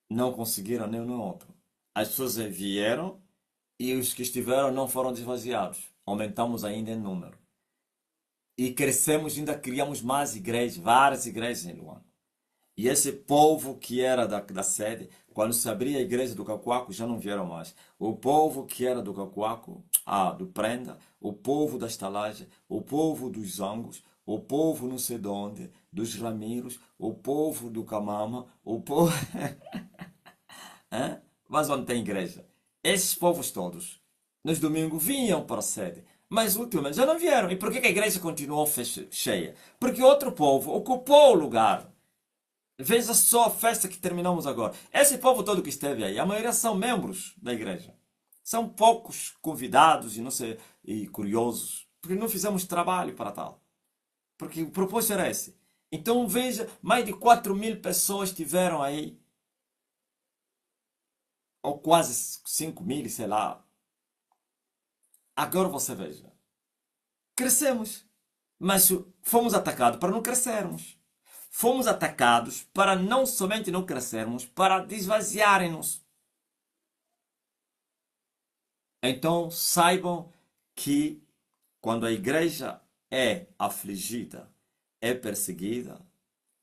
Não conseguiram nem um nem outro. As pessoas vieram e os que estiveram não foram desvaziados. Aumentamos ainda em número. E crescemos, ainda criamos mais igrejas, várias igrejas em Luanda. E esse povo que era da sede, quando se abria a igreja do Cacoaco, já não vieram mais. O povo que era do Cacoaco, do Prenda, o povo da estalagem, o povo dos Zangos, o povo não sei de onde, dos Ramiros, o povo do Camama, o povo... Mas onde tem igreja? Esses povos todos, nos domingos, vinham para a sede. Mas ultimamente já não vieram. E por que a igreja continuou cheia? Porque outro povo ocupou o lugar. Veja só a festa que terminamos agora. Esse povo todo que esteve aí, a maioria são membros da igreja. São poucos convidados e não sei, e curiosos. Porque não fizemos trabalho para tal. Porque o propósito era esse. Então veja, mais de 4.000 pessoas estiveram aí. Ou quase 5.000, sei lá. Agora você veja. Crescemos. Mas fomos atacados para não crescermos. Fomos atacados para não somente não crescermos, para desvaziarem-nos. Então saibam que quando a igreja é afligida, é perseguida,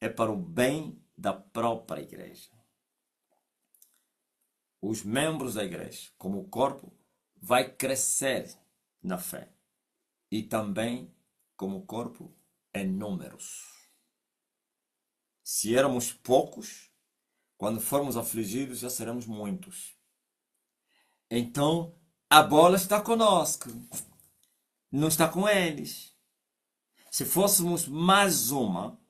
é para o bem da própria igreja. os membros da igreja, como o corpo, vai crescer na fé. E também como corpo em números. Se éramos poucos, quando formos afligidos já seremos muitos. Então, a bola está conosco, não está com eles. Se fôssemos mais uma,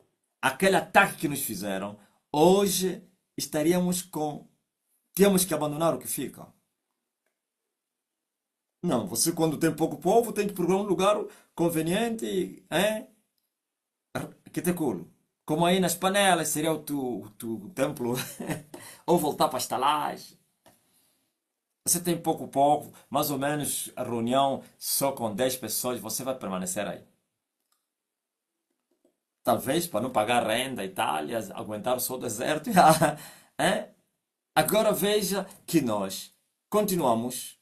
aquele ataque que nos fizeram, hoje estaríamos com... Temos que abandonar o que fica. Não, você quando tem pouco povo tem que procurar um lugar conveniente, hein? Que te culo. Como aí nas panelas seria o templo, ou voltar para a estalagem. Você tem pouco povo, mais ou menos a reunião só com 10 pessoas, você vai permanecer aí. Talvez para não pagar renda e tal, aguentar só o deserto. É? Agora veja que nós continuamos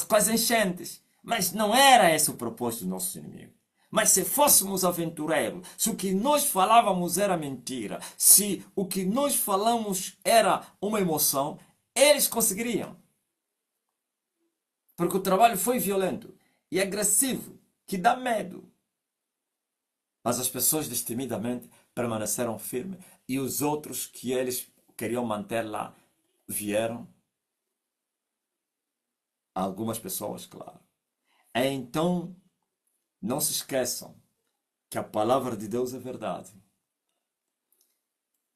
com as enchentes. Mas não era esse o propósito do nosso inimigo. Mas se fôssemos aventureiros, se o que nós falávamos era mentira, se o que nós falamos era uma emoção, eles conseguiriam. Porque o trabalho foi violento e agressivo, que dá medo. Mas as pessoas destemidamente permaneceram firmes e os outros que eles queriam manter lá vieram. Algumas pessoas, claro. Então, não se esqueçam que a palavra de Deus é verdade.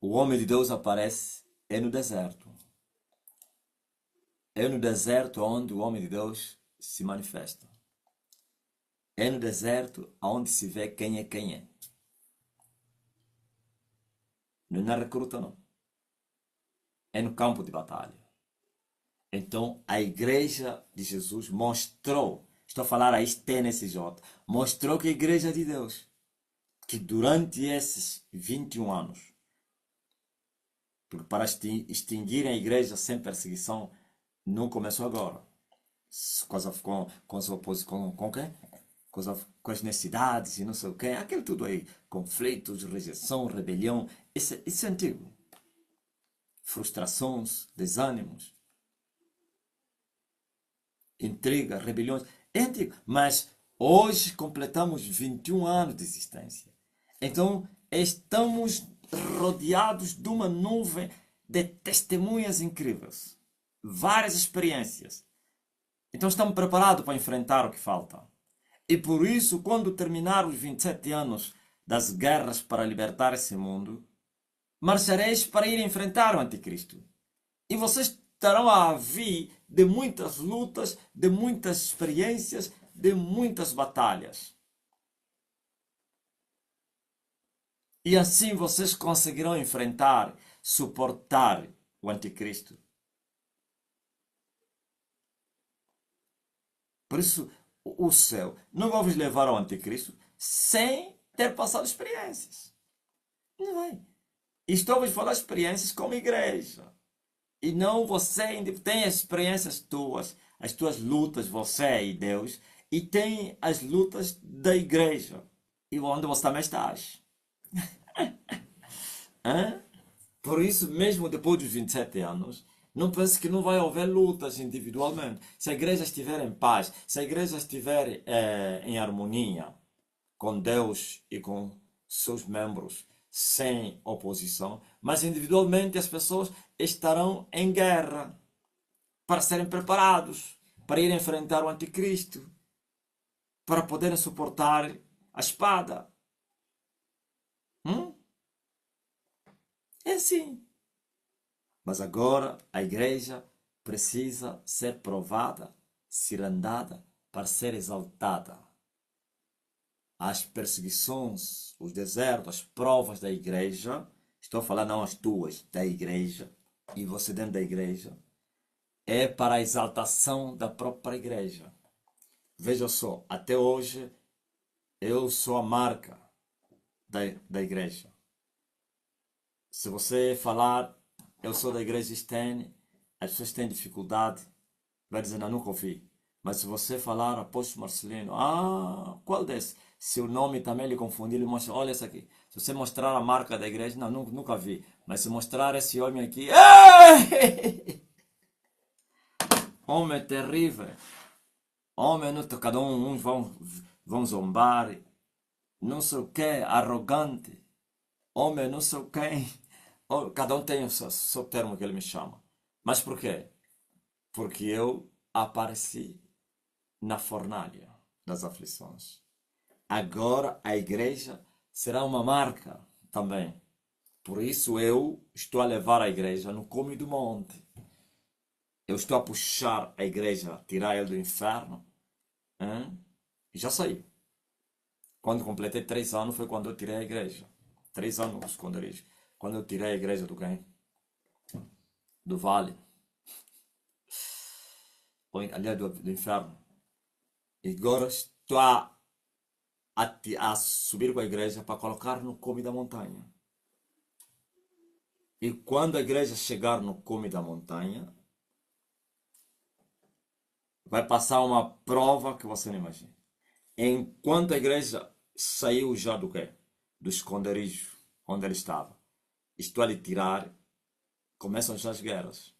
O homem de Deus aparece no deserto. É no deserto onde o homem de Deus se manifesta. É no deserto onde se vê quem é quem é. Não é na recruta, não. É no campo de batalha. Então, a igreja de Jesus mostrou, estou a falar a TNSJ, mostrou que a igreja de Deus, que durante esses 21 anos, porque para extinguirem a igreja sem perseguição, não começou agora. Com as necessidades e não sei o quê, aquilo tudo aí, conflitos, rejeição, rebelião, isso é antigo. Frustrações, desânimos, intriga, rebeliões, é antigo. Mas hoje completamos 21 anos de existência. Então estamos rodeados de uma nuvem de testemunhas incríveis. Várias experiências. Então estamos preparados para enfrentar o que falta. E por isso, quando terminar os 27 anos das guerras para libertar esse mundo, marchareis para ir enfrentar o anticristo. E vocês estarão a vir de muitas lutas, de muitas experiências, de muitas batalhas. E assim vocês conseguirão enfrentar, suportar o anticristo. Por isso, o céu não vai vos levar ao anticristo sem ter passado experiências. Não vai. Estou a vos falar experiências como igreja. E não você tem as experiências tuas, as tuas lutas, você e Deus, e tem as lutas da igreja, e onde você também estás. Por isso, mesmo depois dos 27 anos, não pense que não vai haver lutas individualmente. Se a igreja estiver em paz, se a igreja estiver em harmonia com Deus e com seus membros, sem oposição, mas individualmente as pessoas estarão em guerra para serem preparados, para ir enfrentar o anticristo, para poderem suportar a espada. É assim. Mas agora a igreja precisa ser provada, cirandada, para ser exaltada. As perseguições, os desertos, as provas da igreja, estou a falar não as tuas, da igreja, e você dentro da igreja, é para a exaltação da própria igreja. Veja só, até hoje eu sou a marca da igreja. Se você falar, eu sou da igreja Stene, as pessoas têm dificuldade, vai dizer, não, nunca ouvi. Mas se você falar apóstolo Marcelino, qual desse? Se o nome também lhe confundir, ele mostra, olha essa aqui. Se você mostrar a marca da igreja, não, nunca vi. Mas se mostrar esse homem aqui, Homem terrível. Homem, não, cada uns vão zombar. Não sei o que, arrogante. Homem, não sei o quem. Cada um tem o seu termo que ele me chama. Mas por quê? Porque eu apareci na fornalha das aflições. Agora a igreja será uma marca também. Por isso eu estou a levar a igreja no cume do monte. Eu estou a puxar a igreja, tirar ela do inferno. E já saí. Quando completei 3 anos foi quando eu tirei a igreja. 3 anos no esconderijo. Quando eu tirei a igreja do quem? Do vale. Aliás, do inferno. E agora estou a subir com a igreja para colocar no cume da montanha. E quando a igreja chegar no cume da montanha, vai passar uma prova que você não imagina. Enquanto a igreja saiu já do quê? Do esconderijo onde ele estava. Estou a lhe tirar. Começam já as guerras.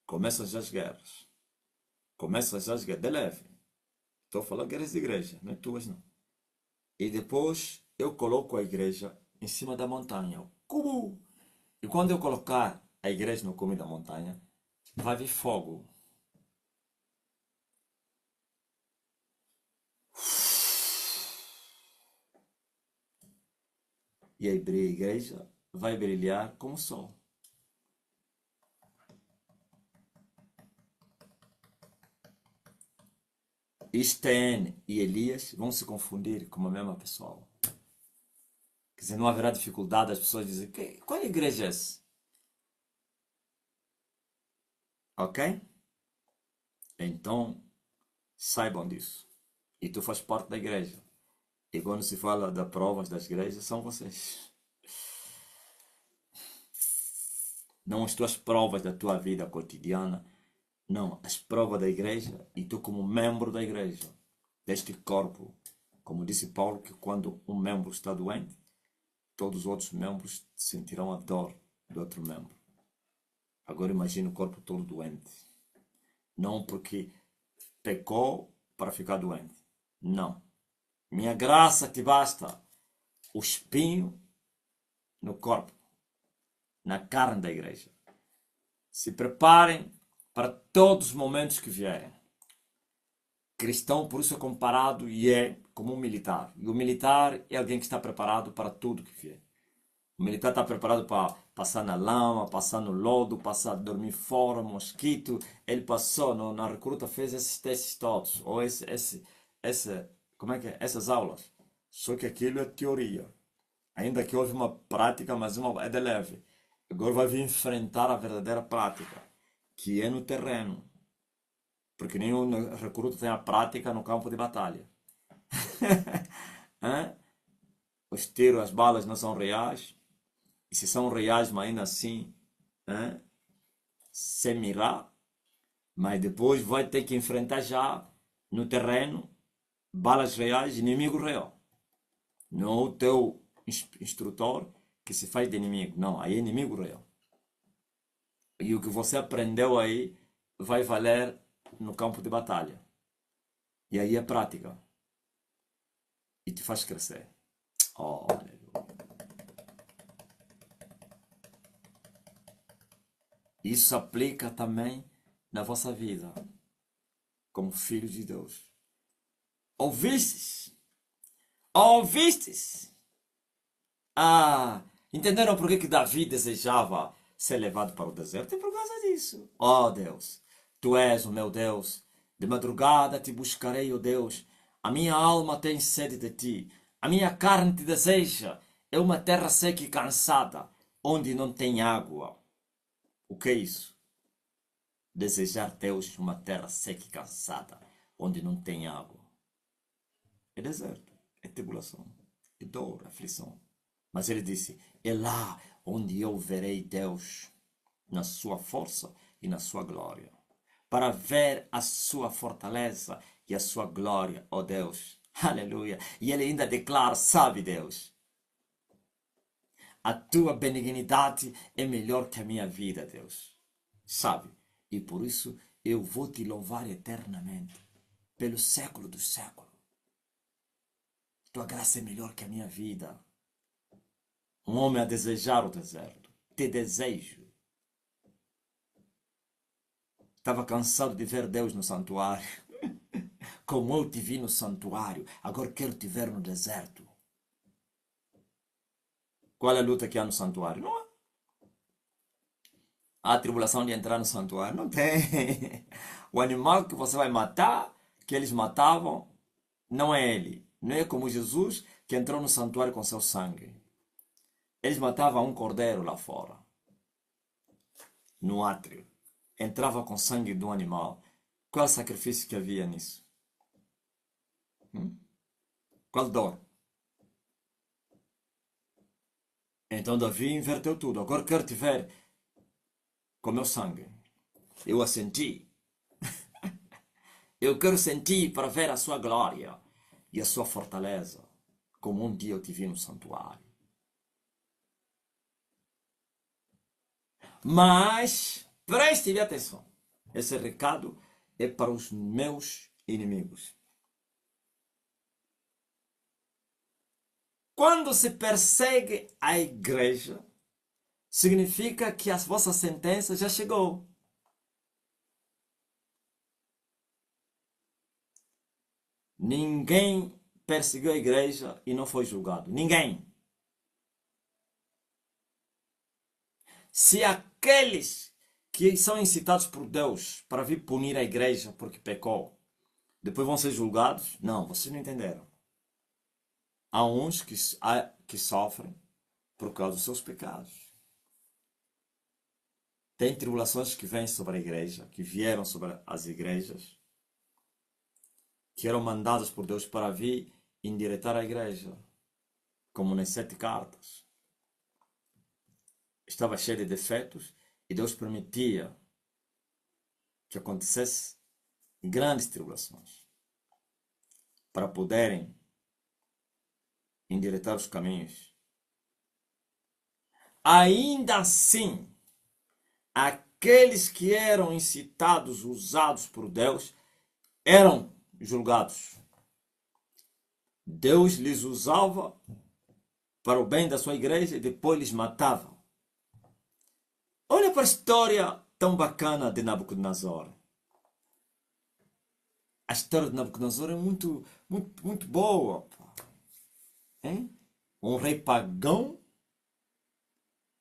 Começam já as guerras. Começam já as guerras. De leve. Estou falando guerras de igreja, não é tuas não. E depois eu coloco a igreja em cima da montanha. Como? E quando eu colocar a igreja no cume da montanha, vai vir fogo. E a igreja vai brilhar como o sol. Estén e Elias vão se confundir com a mesma pessoa. Quer dizer, não haverá dificuldade as pessoas dizem, qual igreja é essa? Ok? Então, saibam disso. E tu faz parte da igreja. E quando se fala das provas das igrejas, são vocês. Não as tuas provas da tua vida cotidiana. Não, as provas da igreja e tu como membro da igreja, deste corpo. Como disse Paulo, que quando um membro está doente, todos os outros membros sentirão a dor do outro membro. Agora imagine o corpo todo doente. Não porque pecou para ficar doente. Não. Minha graça te basta. O espinho no corpo, na carne da igreja. Se preparem para todos os momentos que vierem. Cristão, por isso, é comparado e é como um militar. E o militar é alguém que está preparado para tudo que vier. O militar está preparado para passar na lama, passar no lodo, passar dormir fora, mosquito. Ele passou na recruta, fez esses testes todos. Ou como é que é? Essas aulas. Só que aquilo é teoria. Ainda que houve uma prática, mas é de leve. Agora vai vir enfrentar a verdadeira prática, que é no terreno. Porque nenhum recruta tem a prática no campo de batalha. Os tiros, as balas não são reais. E se são reais, mas ainda assim, sem mirar. Mas depois vai ter que enfrentar já no terreno balas reais, inimigo real. Não o teu instrutor que se faz de inimigo. Não, aí é inimigo real. E o que você aprendeu aí vai valer no campo de batalha. E aí é prática. E te faz crescer. Oh, aleluia. Isso se aplica também na vossa vida. Como filhos de Deus. Ouvistes? Ouvistes? Entenderam por que Davi desejava ser levado para o deserto? É por causa disso. Oh Deus, Tu és o meu Deus. De madrugada te buscarei, ó Deus. A minha alma tem sede de Ti. A minha carne te deseja. É uma terra seca e cansada, onde não tem água. O que é isso? Desejar Deus uma terra seca e cansada, onde não tem água. É deserto, é tribulação, é dor, aflição. Mas ele disse, é lá onde eu verei Deus, na sua força e na sua glória. Para ver a sua fortaleza e a sua glória, ó Deus. Aleluia. E ele ainda declara, sabe Deus, a tua benignidade é melhor que a minha vida, Deus. Sabe? E por isso eu vou te louvar eternamente, pelo século dos séculos. Tua graça é melhor que a minha vida. Um homem a desejar o deserto. Te desejo. Estava cansado de ver Deus no santuário. Como eu te vi no santuário, agora quero te ver no deserto. Qual é a luta que há no santuário? Não há. Há a tribulação de entrar no santuário? Não tem. O animal que você vai matar, que eles matavam, não é ele. Não é como Jesus que entrou no santuário com seu sangue. Eles matavam um cordeiro lá fora, no átrio. Entrava com sangue de um animal. Qual sacrifício que havia nisso? Qual dor? Então Davi inverteu tudo. Agora quero te ver com meu sangue. Eu a senti. Eu quero sentir para ver a sua glória e a sua fortaleza, como um dia eu te vi no santuário. Mas preste atenção. Esse recado é para os meus inimigos. Quando se persegue a igreja, significa que a vossa sentença já chegou. Ninguém perseguiu a igreja e não foi julgado. Ninguém. Se aqueles que são incitados por Deus para vir punir a igreja porque pecou, depois vão ser julgados, não, vocês não entenderam. Há uns que sofrem por causa dos seus pecados. Tem tribulações que vêm sobre a igreja, que vieram sobre as igrejas, que eram mandadas por Deus para vir endireitar a igreja, como nas 7 cartas. Estava cheia de defeitos e Deus permitia que acontecesse grandes tribulações para poderem endireitar os caminhos. Ainda assim, aqueles que eram incitados, usados por Deus, eram julgados. Deus lhes usava para o bem da sua igreja e depois lhes matava. Olha para a história tão bacana de Nabucodonosor. A história de Nabucodonosor é muito boa. Hein? Um rei pagão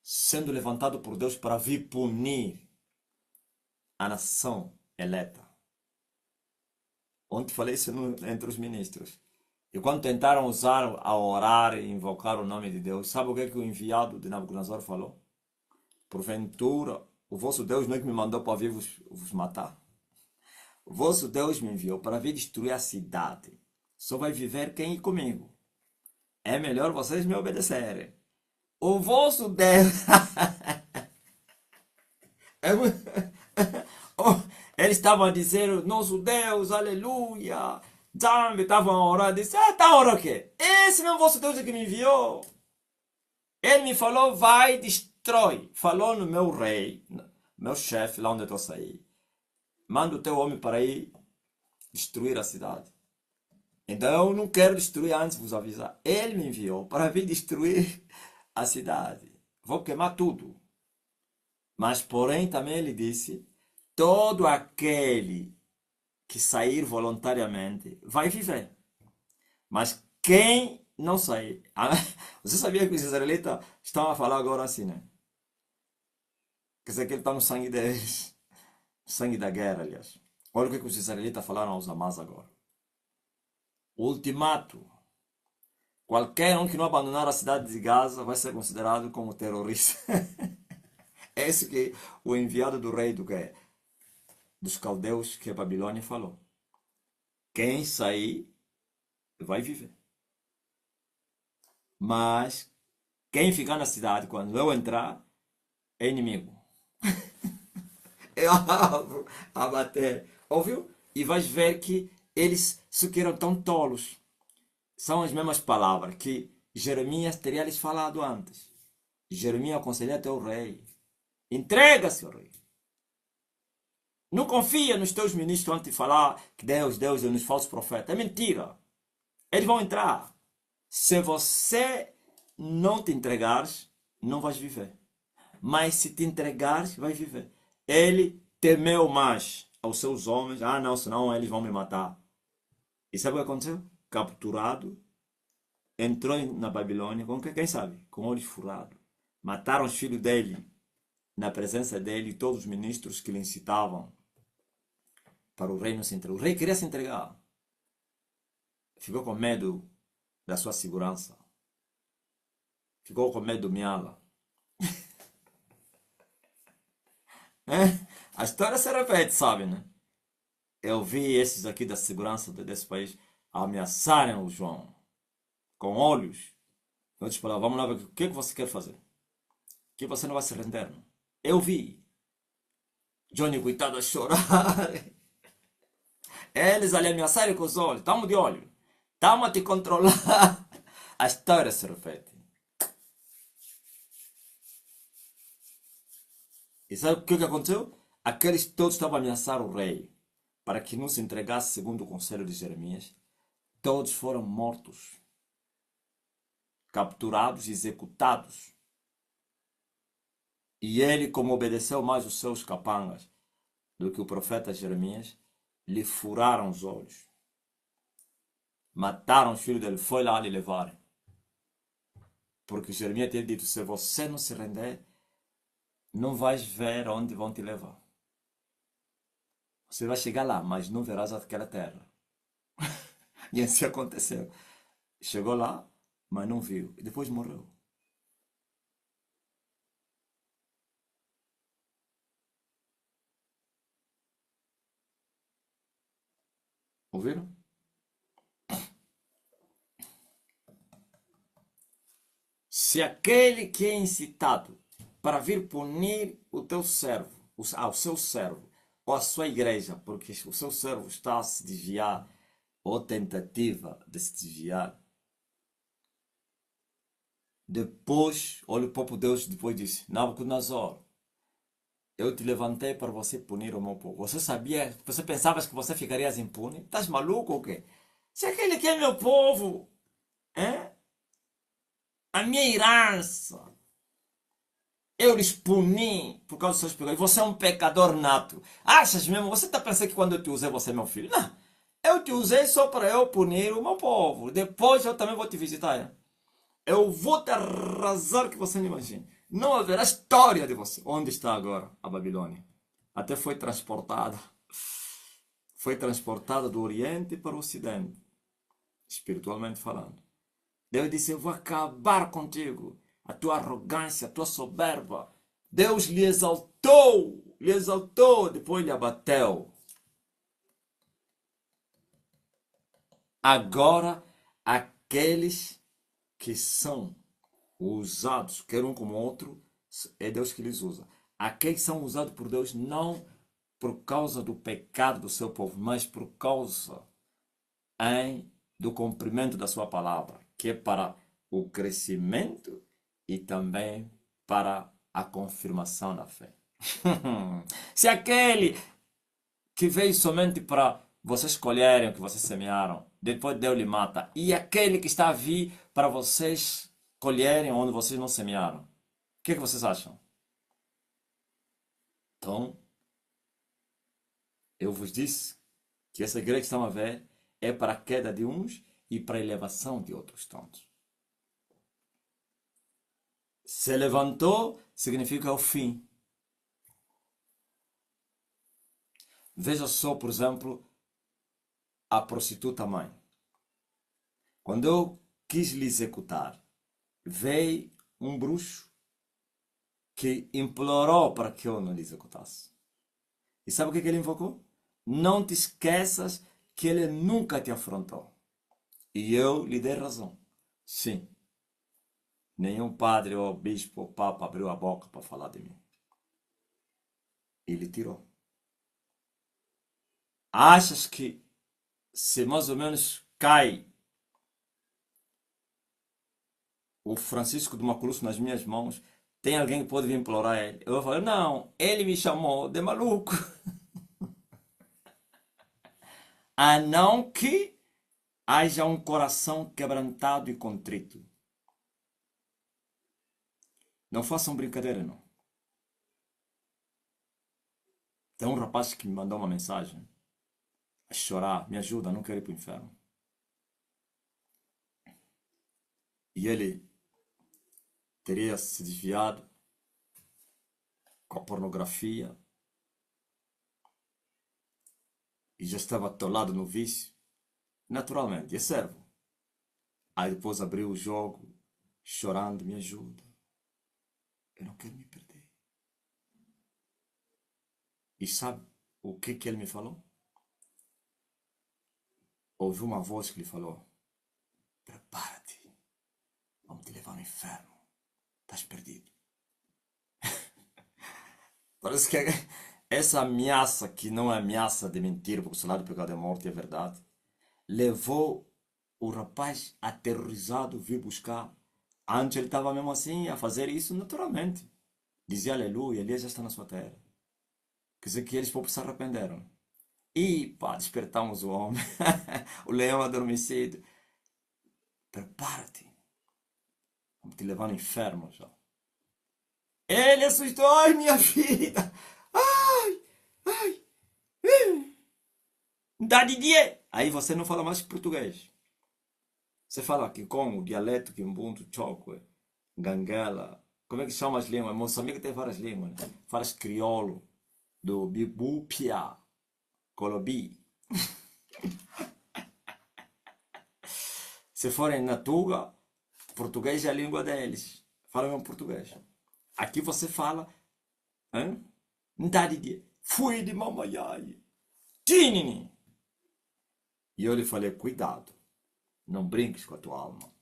sendo levantado por Deus para vir punir a nação eleta. Ontem falei isso entre os ministros. E quando tentaram usar a orar e invocar o nome de Deus, sabe o que o enviado de Nabucodonosor falou? Porventura, o vosso Deus não é que me mandou para vir vos matar? O vosso Deus me enviou para vir destruir a cidade. Só vai viver quem ir comigo. É melhor vocês me obedecerem. O vosso Deus... Eles estavam a dizer, nosso Deus, aleluia. Estavam a orar, disse, tá a orar o quê? Esse não é o vosso Deus que me enviou. Ele me falou, vai, destrói. Falou no meu rei, meu chefe, lá onde eu estou a sair. Manda o teu homem para ir destruir a cidade. Então eu não quero destruir antes de vos avisar. Ele me enviou para vir destruir a cidade. Vou queimar tudo. Mas porém também ele disse, todo aquele que sair voluntariamente vai viver. Mas quem não sair... Você sabia que os israelitas estão a falar agora assim, né? Quer dizer que ele está no sangue deles. Sangue da guerra, aliás. Olha o que os israelitas falaram aos Hamas agora. Ultimato. Qualquer um que não abandonar a cidade de Gaza vai ser considerado como terrorista. É isso que o enviado do rei dos caldeus, que é Babilônia, falou. Quem sair vai viver. Mas quem ficar na cidade, quando eu entrar, é inimigo. Eu abro a bater. Ouviu? E vais ver que eles se que eram tão tolos. São as mesmas palavras que Jeremias teria lhes falado antes. Jeremias aconselha até o rei. Entrega-se ao rei. Não confia nos teus ministros antes de falar que Deus, Deus e nos falsos profetas. É mentira. Eles vão entrar. Se você não te entregares, não vais viver. Mas se te entregares, vais viver. Ele temeu mais aos seus homens. Ah, não, senão eles vão me matar. E sabe o que aconteceu? Capturado, entrou na Babilônia, com quem sabe? Com olhos furados. Mataram os filhos dele, na presença dele, e todos os ministros que lhe incitavam para o reino se entregar. O rei queria se entregar. Ficou com medo da sua segurança. Ficou com medo do Miala. A história se repete, sabe, né? Eu vi esses aqui da segurança desse país ameaçarem o João com olhos. Eu disse para lá, vamos lá ver o que você quer fazer. Que você não vai se render. Não? Eu vi. Johnny, coitado, a chorar. Eles ali ameaçarem com os olhos. Estamos de olho. Estamos a te controlar. A história se repete. E sabe o que aconteceu? Aqueles todos estavam a ameaçar o rei para que não se entregasse segundo o conselho de Jeremias. Todos foram mortos, capturados e executados. E ele, como obedeceu mais os seus capangas do que o profeta Jeremias, lhe furaram os olhos. Mataram os filhos dele, foi lá lhe levar. Porque Jeremias tinha dito, se você não se render, não vais ver onde vão te levar. Você vai chegar lá, mas não verás aquela terra. E assim aconteceu. Chegou lá, mas não viu. E depois morreu. Ouviram? Se aquele que é incitado para vir punir o teu servo, ao seu servo, ou a sua igreja, porque o seu servo está a se desviar, ou tentativa de se desviar, depois, olha o próprio Deus depois disse, Nabucodonosor, eu te levantei para você punir o meu povo. Você sabia, você pensava que você ficaria impune? Estás maluco ou quê? Se aquele que é meu povo, hein? A minha herança, eu lhes puni por causa dos seus pecados. Você é um pecador nato. Achas mesmo? Você está pensando que quando eu te usei você é meu filho? Não. Eu te usei só para eu punir o meu povo. Depois eu também vou te visitar. Hein? Eu vou te arrasar que você não imagina. Não haverá história de você. Onde está agora a Babilônia? Até foi transportada. Foi transportada do Oriente para o Ocidente. Espiritualmente falando. Deus disse, eu vou acabar contigo. A tua arrogância, a tua soberba. Deus lhe exaltou, depois lhe abateu. Agora, aqueles que são usados, quer um como outro, é Deus que lhes usa. Aqueles são usados por Deus não por causa do pecado do seu povo, mas por causa do cumprimento da sua palavra, que é para o crescimento e também para a confirmação da fé. Se aquele que veio somente para vocês escolherem o que vocês semearam, depois Deus lhe mata, e aquele que está a vir para vocês colherem onde vocês não semearam, o que vocês acham? Então, eu vos disse que essa igreja que estão a ver é para a queda de uns e para a elevação de outros tantos. Se levantou, significa o fim. Veja só, por exemplo, a prostituta mãe. Quando eu quis lhe executar, veio um bruxo que implorou para que eu não lhe executasse. E sabe o que ele invocou? Não te esqueças que ele nunca te afrontou. E eu lhe dei razão. Sim. Nenhum padre ou bispo ou papa abriu a boca para falar de mim. Ele tirou. Achas que se mais ou menos cai o Francisco de Maculusso nas minhas mãos, tem alguém que pode vir implorar ele? Eu vou falar, não, ele me chamou de maluco. a não que haja um coração quebrantado e contrito. Não façam brincadeira, não. Tem um rapaz que me mandou uma mensagem a chorar, me ajuda, não quero ir para o inferno. E ele teria se desviado com a pornografia e já estava atolado no vício. Naturalmente, é servo. Aí depois abriu o jogo, chorando, me ajuda. Eu não quero me perder. E sabe o que ele me falou? Ouvi uma voz que lhe falou: prepara-te, vamos te levar no inferno. Estás perdido. Parece que essa ameaça, que não é ameaça de mentira, porque o salário do pecado é morte, é verdade, levou o rapaz aterrorizado vir buscar. Antes ele estava mesmo assim a fazer isso naturalmente. Dizia aleluia, Elias já está na sua terra. Quer dizer que eles pouco se arrependeram. E pá, despertamos o homem, o leão adormecido. Prepara-te, vamos te levar no inferno já. Ele assustou, ai minha vida, ai, ai, dá de dia. Aí você não fala mais português. Você fala aqui com o dialeto, Kimbundu, Chokwe, Ganguela. Como é que chama as línguas? Moçambique tem várias línguas. Né? Falas crioulo, do Bibu Pia, Colobi. Se forem na Tuga, português é a língua deles. Falam em português. Aqui você fala, Ndadidi, fui de mamaiai, tinini. E eu lhe falei, cuidado, não brinques com a tua alma.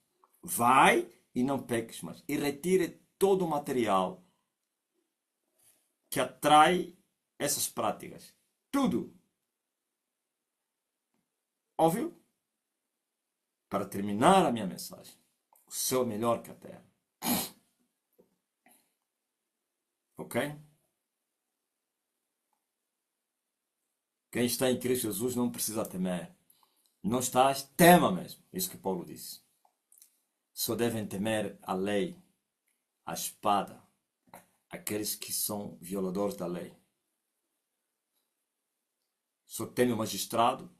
Vai e não peques mais. E retire todo o material que atrai essas práticas. Tudo. Óbvio? Para terminar a minha mensagem, o céu é melhor que a terra. Ok? Quem está em Cristo Jesus não precisa temer. Não estás, tema mesmo. Isso que Paulo disse. Só devem temer a lei, a espada, aqueles que são violadores da lei. Só teme o magistrado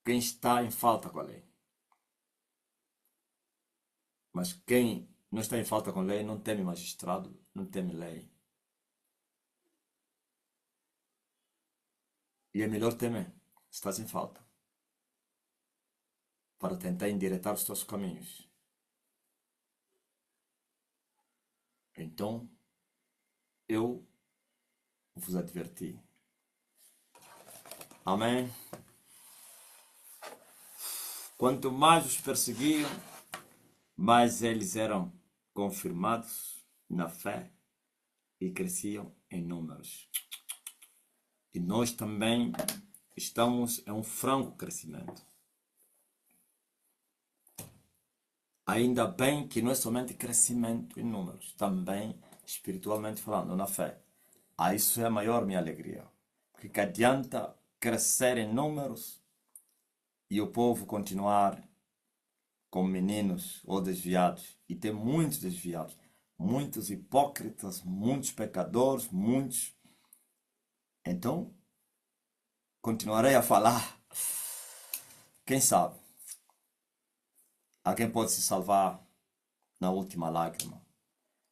quem está em falta com a lei. Mas quem não está em falta com a lei não teme magistrado, não teme lei. E é melhor temer, se estás em falta, para tentar endireitar os teus caminhos. Então, eu vos adverti. Amém? Quanto mais os perseguiam, mais eles eram confirmados na fé e cresciam em números. E nós também estamos em um franco crescimento. Ainda bem que não é somente crescimento em números, também espiritualmente falando, na fé. Isso é a maior minha alegria. Porque que adianta crescer em números e o povo continuar como meninos ou desviados. E tem muitos desviados, muitos hipócritas, muitos pecadores, muitos. Então, continuarei a falar. Quem sabe? Alguém pode se salvar na última lágrima.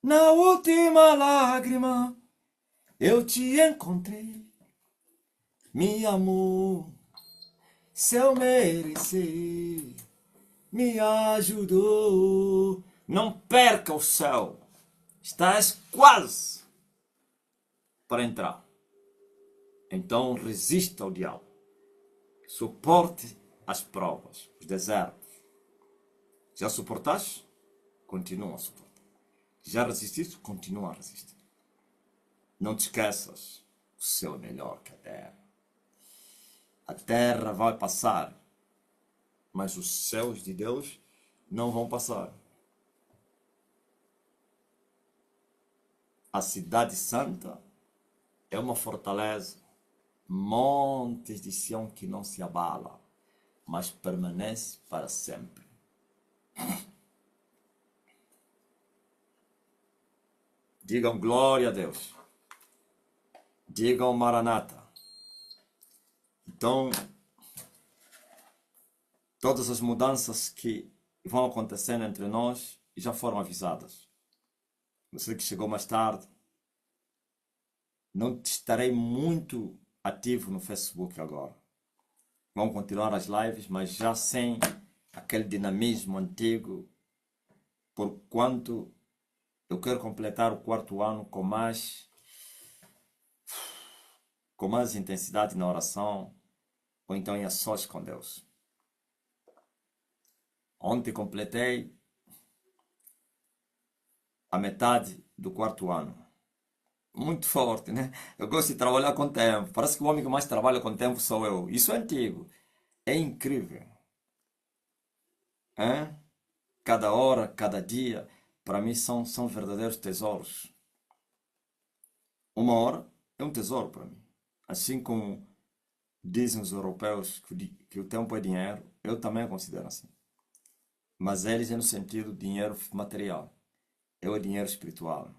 Na última lágrima, eu te encontrei. Me amou, se eu merecer, me ajudou. Não perca o céu. Estás quase para entrar. Então resista ao diabo. Suporte as provas, os desertos. Já suportaste? Continua a suportar. Já resististe? Continua a resistir. Não te esqueças, o céu é melhor que a terra. A terra vai passar, mas os céus de Deus não vão passar. A cidade santa é uma fortaleza, montes de Sião que não se abala, mas permanece para sempre. Digam glória a Deus. Digam Maranata. Então, todas as mudanças que vão acontecendo entre nós já foram avisadas. Você que chegou mais tarde, não estarei muito ativo no Facebook agora. Vão continuar as lives, mas já sem aquele dinamismo antigo, porquanto eu quero completar o 4º ano com mais intensidade na oração, ou então em a sós com Deus. Ontem completei a metade do 4º ano. Muito forte, né? Eu gosto de trabalhar com tempo. Parece que o homem que mais trabalha com tempo sou eu. Isso é antigo. É incrível. Hein? Cada hora, cada dia, para mim são verdadeiros tesouros. Uma hora é um tesouro para mim. Assim como dizem os europeus que o tempo é dinheiro, eu também considero assim. Mas eles é no sentido de dinheiro material. Eu é dinheiro espiritual.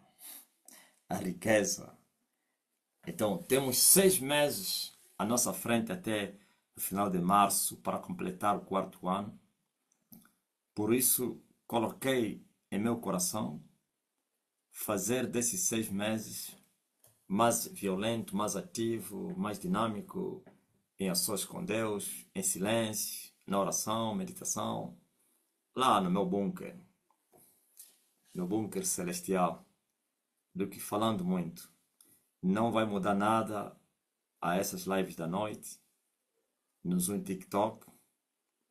A riqueza. Então, temos 6 meses à nossa frente até o final de março para completar o 4º ano. Por isso, coloquei em meu coração fazer desses 6 meses mais violento, mais ativo, mais dinâmico, em ações com Deus, em silêncio, na oração, meditação, lá no meu bunker celestial, do que falando muito. Não vai mudar nada a essas lives da noite, no Zoom TikTok,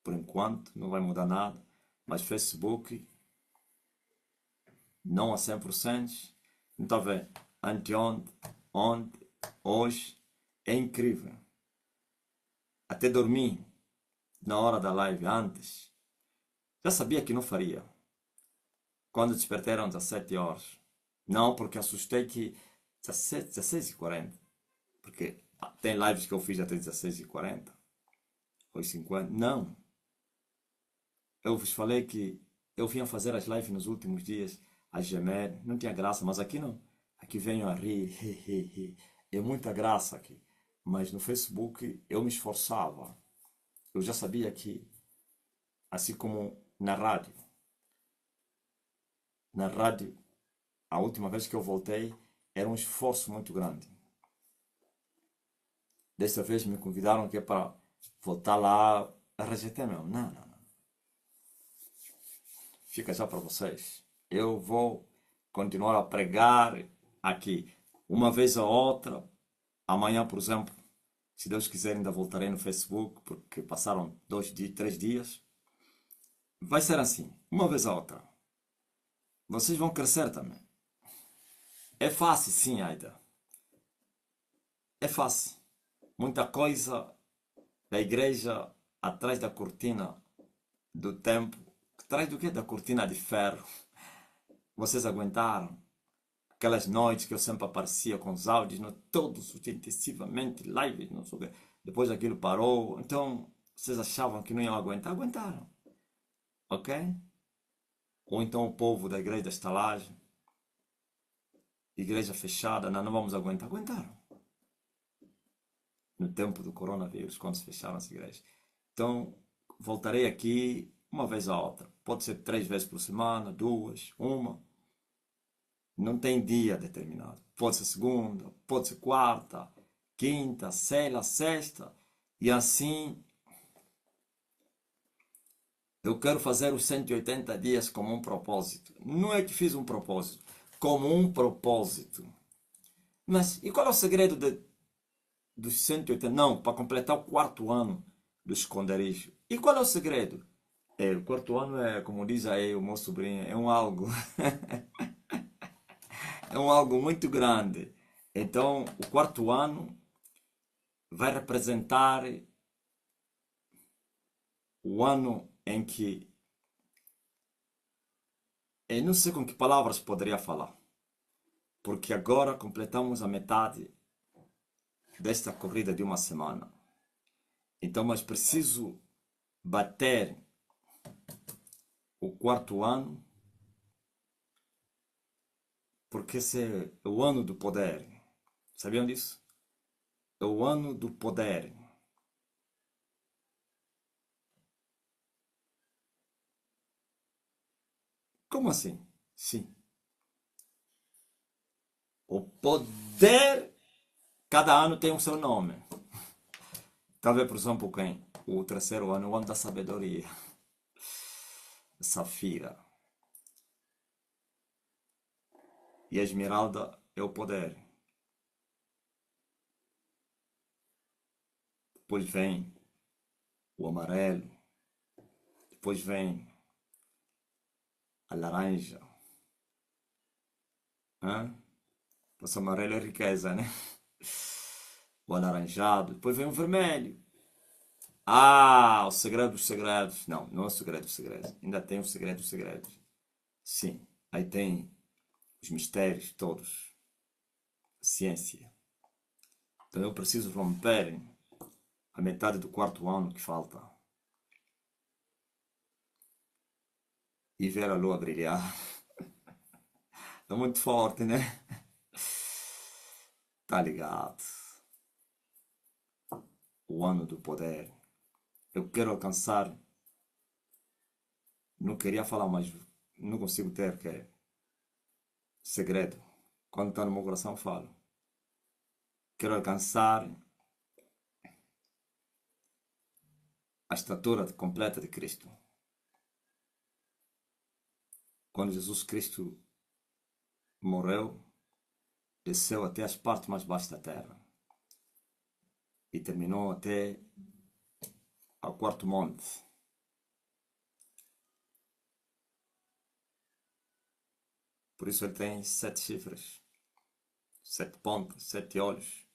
por enquanto, não vai mudar nada, mas Facebook, não a 100%, não está vendo? Anteontem, ontem, hoje, é incrível. Até dormi na hora da live antes, já sabia que não faria. Quando despertei eram 17 horas. Não, porque assustei que 16h40. Porque tem lives que eu fiz até 16h40. Ou 50. Não. Eu vos falei que eu vinha fazer as lives nos últimos dias a gemer. Não tinha graça, mas aqui não. Aqui venho a rir. É muita graça aqui. Mas no Facebook eu me esforçava. Eu já sabia que, assim como na rádio, a última vez que eu voltei, era um esforço muito grande. Desta vez me convidaram que é para voltar lá a rejeitei mesmo. Não. Fica já para vocês. Eu vou continuar a pregar aqui, uma vez ou outra. Amanhã, por exemplo, se Deus quiser, ainda voltarei no Facebook, porque passaram 2 dias, 3 dias. Vai ser assim, uma vez ou outra. Vocês vão crescer também. É fácil, sim, Aida. É fácil. Muita coisa da igreja atrás da cortina do tempo. Atrás do quê? Da cortina de ferro. Vocês aguentaram? Aquelas noites que eu sempre aparecia com os áudios, não, todos intensivamente, lives, não sei o quê. Depois aquilo parou. Então, vocês achavam que não iam aguentar? Aguentaram. Ok? Ou então o povo da igreja da estalagem, igreja fechada, não vamos aguentar. Aguentaram. No tempo do coronavírus, quando se fecharam as igrejas. Então, voltarei aqui uma vez ou outra. Pode ser 3 vezes por semana, 2, uma. Não tem dia determinado. Pode ser segunda, pode ser quarta, quinta, sexta. E assim, eu quero fazer os 180 dias como um propósito. Não é que fiz um propósito, como um propósito. Mas e qual é o segredo dos 180? Não, para completar o 4º ano do esconderijo. E qual é o segredo? O 4º ano é, como diz aí o meu sobrinho, é um algo. É um algo muito grande. Então, o 4º ano vai representar o ano em que eu não sei com que palavras poderia falar, porque agora completamos a metade desta corrida de uma semana. Então, mas preciso bater o 4º ano, porque esse é o ano do poder. Sabiam disso? É o ano do poder. Como assim? Sim. O poder, cada ano tem o seu nome. Talvez, por exemplo, quem? O 3º ano é o ano da sabedoria. Safira. E a esmeralda é o poder. Depois vem o amarelo. Depois vem a laranja. Hã? O amarelo é riqueza, né? O alaranjado. Depois vem o vermelho. Ah, o segredo dos segredos. Não, não é o segredo dos segredos. Ainda tem o segredo dos segredos. Sim, aí tem os mistérios todos. Ciência. Então eu preciso romper a metade do 4º ano que falta. E ver a lua brilhar. Tá muito forte, né? Tá ligado. O ano do poder. Eu quero alcançar. Não queria falar, mas não consigo ter, que é segredo. Quando está no meu coração, falo. Quero alcançar a estatura completa de Cristo. Quando Jesus Cristo morreu, desceu até as partes mais baixas da terra e terminou até ao 4º monte. Por isso ele tem 7 chifres, 7 pontas, 7 olhos.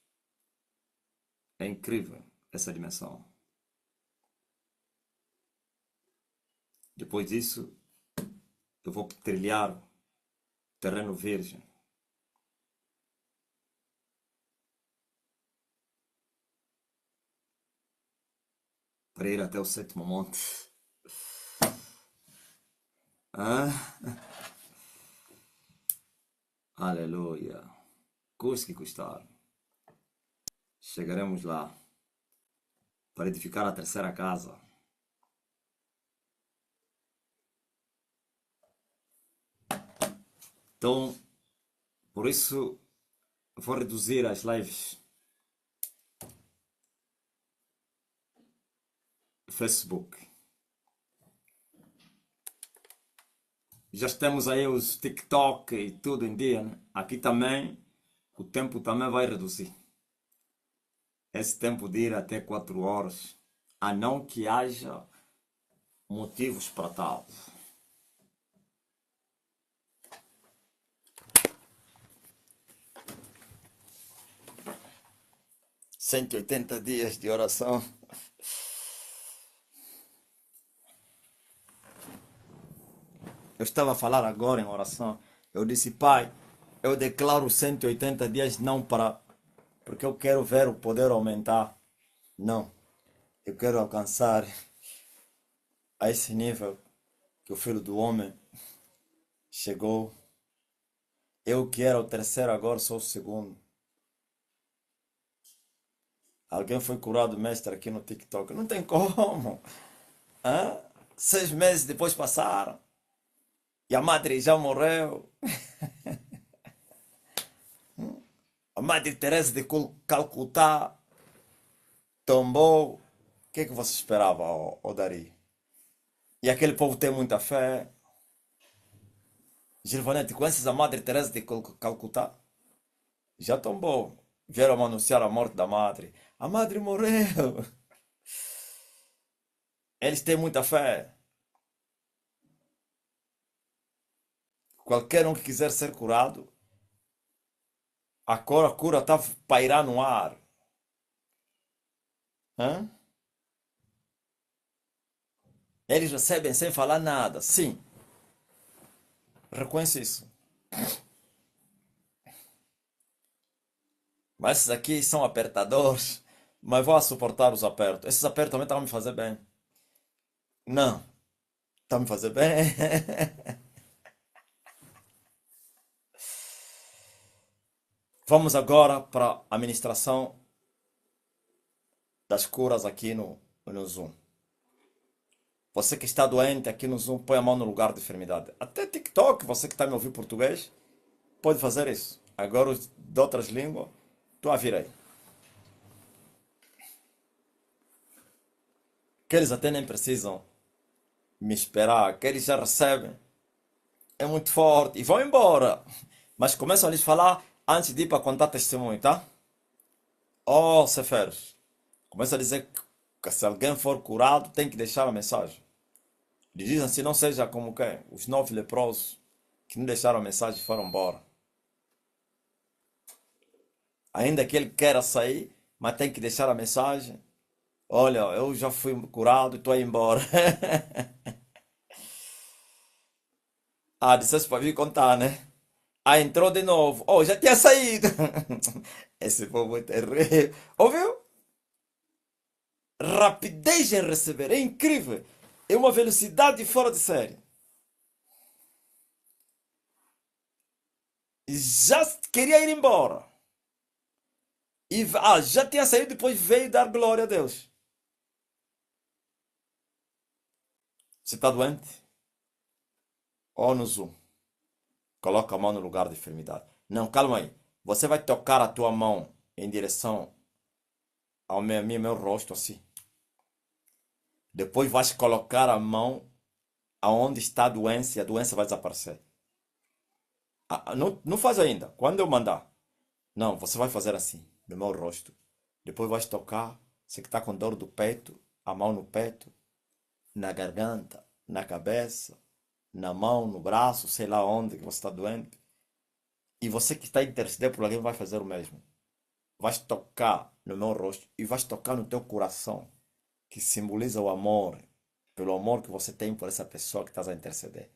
É incrível essa dimensão. Depois disso, eu vou trilhar terreno virgem. Para ir até o 7º monte. Ah? Aleluia. Custe que custar. Chegaremos lá para edificar a 3ª casa. Então, por isso, vou reduzir as lives do Facebook. Já estamos aí os TikTok e tudo em dia, né? Aqui também, o tempo também vai reduzir. Esse tempo de ir até 4 horas, a não que haja motivos para tal. $180 dias de oração. Eu estava a falar agora em oração. Eu disse, Pai, eu declaro 180 dias não para... porque eu quero ver o poder aumentar. Não. Eu quero alcançar a esse nível que o Filho do Homem chegou. Eu que era o 3º, agora sou o 2º. Alguém foi curado, mestre, aqui no TikTok. Não tem como. Hã? 6 meses depois passaram. E a madre já morreu. A Madre Teresa de Calcutá tombou. O que é que você esperava, Dari? E aquele povo tem muita fé. Gilvanete, conheces a Madre Teresa de Calcutá? Já tombou. Vieram anunciar a morte da madre. A madre morreu. Eles têm muita fé. Qualquer um que quiser ser curado, a cura está a pairar no ar. Hã? Eles recebem sem falar nada. Sim. Reconhece isso. Mas esses aqui são apertadores. Mas vou suportar os apertos. Esses apertos também estão a me fazer bem. Não, estão a me fazer bem. Vamos agora para a ministração das curas aqui no Zoom. Você que está doente aqui no Zoom, põe a mão no lugar de enfermidade. Até TikTok, você que está me ouvindo português, pode fazer isso. Agora os de outras línguas, tu a virei. Que eles até nem precisam me esperar, que eles já recebem. É muito forte. E vão embora. Mas começam a lhes falar antes de ir para contar testemunho, tá? Oh, Ceferos. Começa a dizer que se alguém for curado, tem que deixar a mensagem. Eles dizem assim, não seja como quem? Os 9 leprosos que não deixaram a mensagem e foram embora. Ainda que ele queira sair, mas tem que deixar a mensagem. Olha, eu já fui curado e estou a ir embora. Ah, disseste para vir contar, né? Ah, entrou de novo. Oh, já tinha saído. Esse povo é terrível. Ouviu? Rapidez em receber. É incrível. É uma velocidade fora de série. Já queria ir embora. E já tinha saído, depois veio dar glória a Deus. Você está doente? Ou no Zoom. Coloca a mão no lugar de enfermidade. Não, calma aí. Você vai tocar a tua mão em direção ao meu rosto assim. Depois vais colocar a mão aonde está a doença e a doença vai desaparecer. Não, não faz ainda. Quando eu mandar. Não, você vai fazer assim, no meu rosto. Depois vais tocar. Você que está com dor do peito, a mão no peito, na garganta, na cabeça, na mão, no braço, sei lá onde que você está doente. E você que está a interceder por alguém vai fazer o mesmo. Vais tocar no meu rosto e vais tocar no teu coração, que simboliza o amor, pelo amor que você tem por essa pessoa que estás a interceder.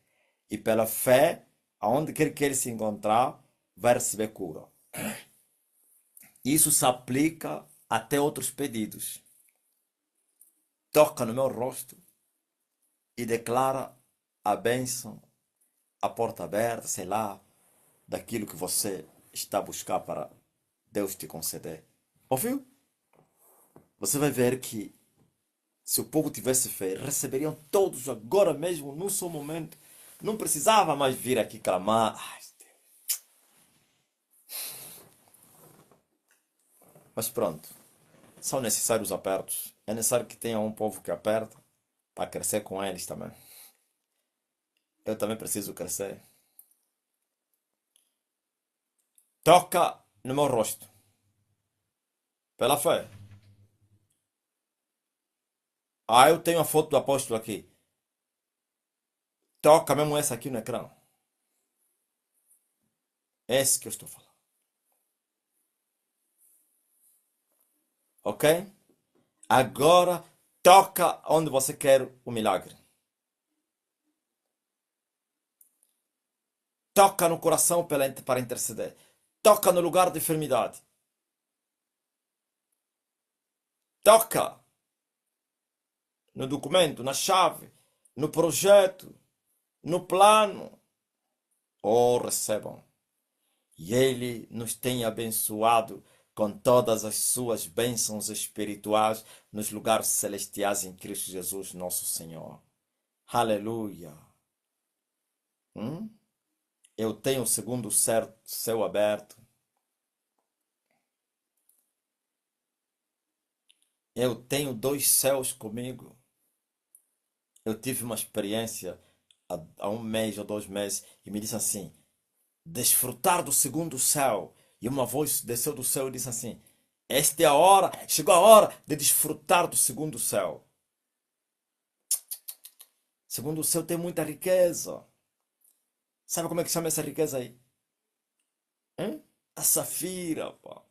E pela fé, aonde quer que ele se encontrar, vai receber cura. Isso se aplica até outros pedidos. Toca no meu rosto e declara a bênção, a porta aberta, sei lá, daquilo que você está a buscar para Deus te conceder. Ouviu? Você vai ver que se o povo tivesse fé, receberiam todos agora mesmo, num só momento. Não precisava mais vir aqui clamar. Ai, mas pronto, são necessários apertos. É necessário que tenha um povo que aperta para crescer com eles também. Eu também preciso crescer. Toca no meu rosto. Pela fé. Ah, eu tenho a foto do apóstolo aqui. Toca mesmo essa aqui no ecrã. Esse que eu estou falando. Ok? Agora toca onde você quer o milagre. Toca no coração para interceder. Toca no lugar de enfermidade. Toca no documento, na chave, no projeto, no plano. Oh, recebam. E Ele nos tem abençoado com todas as suas bênçãos espirituais nos lugares celestiais em Cristo Jesus, nosso Senhor. Aleluia. Hum? Eu tenho o segundo céu aberto. Eu tenho 2 céus comigo. Eu tive uma experiência há 1 mês ou 2 meses e me disse assim: desfrutar do segundo céu. E uma voz desceu do céu e disse assim: esta é a hora, chegou a hora de desfrutar do segundo céu. Segundo céu tem muita riqueza. Sabe como é que chama essa riqueza aí? Hein? A safira, pá.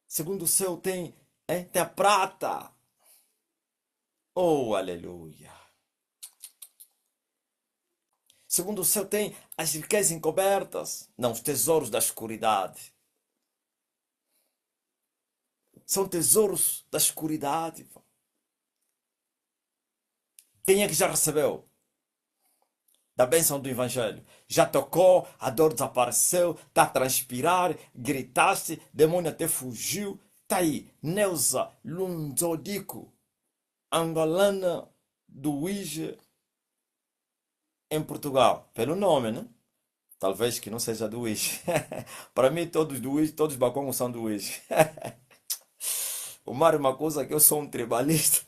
Segundo céu tem, hein? Tem a prata. Oh, aleluia. Segundo o céu tem as riquezas encobertas, não os tesouros da escuridade. São tesouros da escuridade. Quem é que já recebeu da bênção do Evangelho? Já tocou, a dor desapareceu, está a transpirar, gritaste, demônio até fugiu. Está aí, Neuza Lunzodico, angolana do Uíge, em Portugal. Pelo nome, né? Talvez que não seja do Uíge. Para mim, todos do Uíge, todos os bacongos são do Uíge. O Mário me acusa que eu sou um tribalista.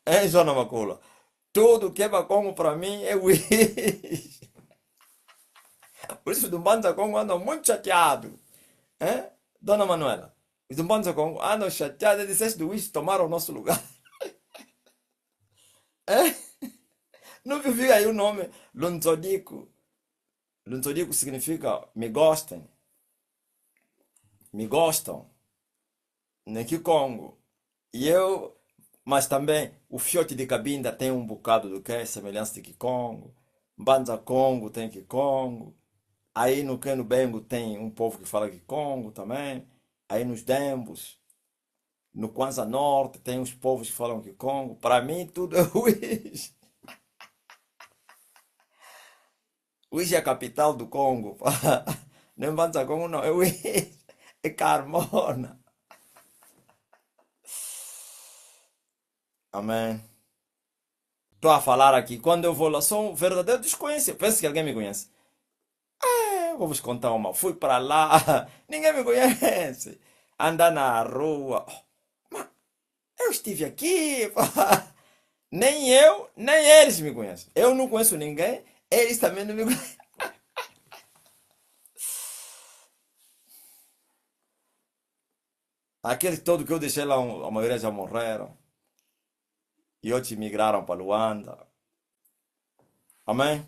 Hein, Joana Macula? Tudo que é bacongo para mim é Uíge. Por isso, os do Banza Congo andam muito chateados. Hein? Dona Manuela, os do Banza Congo andam chateados. Eles disseste do Uíge tomaram o nosso lugar. Hein? Não viu aí o nome Lunzodico? Lunzodico significa me gostem, me gostam, né? Que Congo. E eu, mas também o fiote de Cabinda tem um bocado do que é semelhança de Kikongo. Banza Congo tem Kikongo. Aí no Queno Bengo tem um povo que fala Kikongo também. Aí nos Dembos, no Kwanza Norte tem uns povos que falam Kikongo. Para mim tudo é Uíge. Uíge é a capital do Congo. Não é Banza Congo não, é Uíge. É Carmona. Amém. Estou a falar aqui, quando eu vou lá, sou um verdadeiro desconhecido. Pensa que alguém me conhece. Vou vos contar uma. Fui para lá, ninguém me conhece. Andar na rua. Mas eu estive aqui. Nem eu, nem eles me conhecem. Eu não conheço ninguém, eles também não me conhecem. Aqueles todos que eu deixei lá, a maioria já morreram. E outros migraram para Luanda. Amém?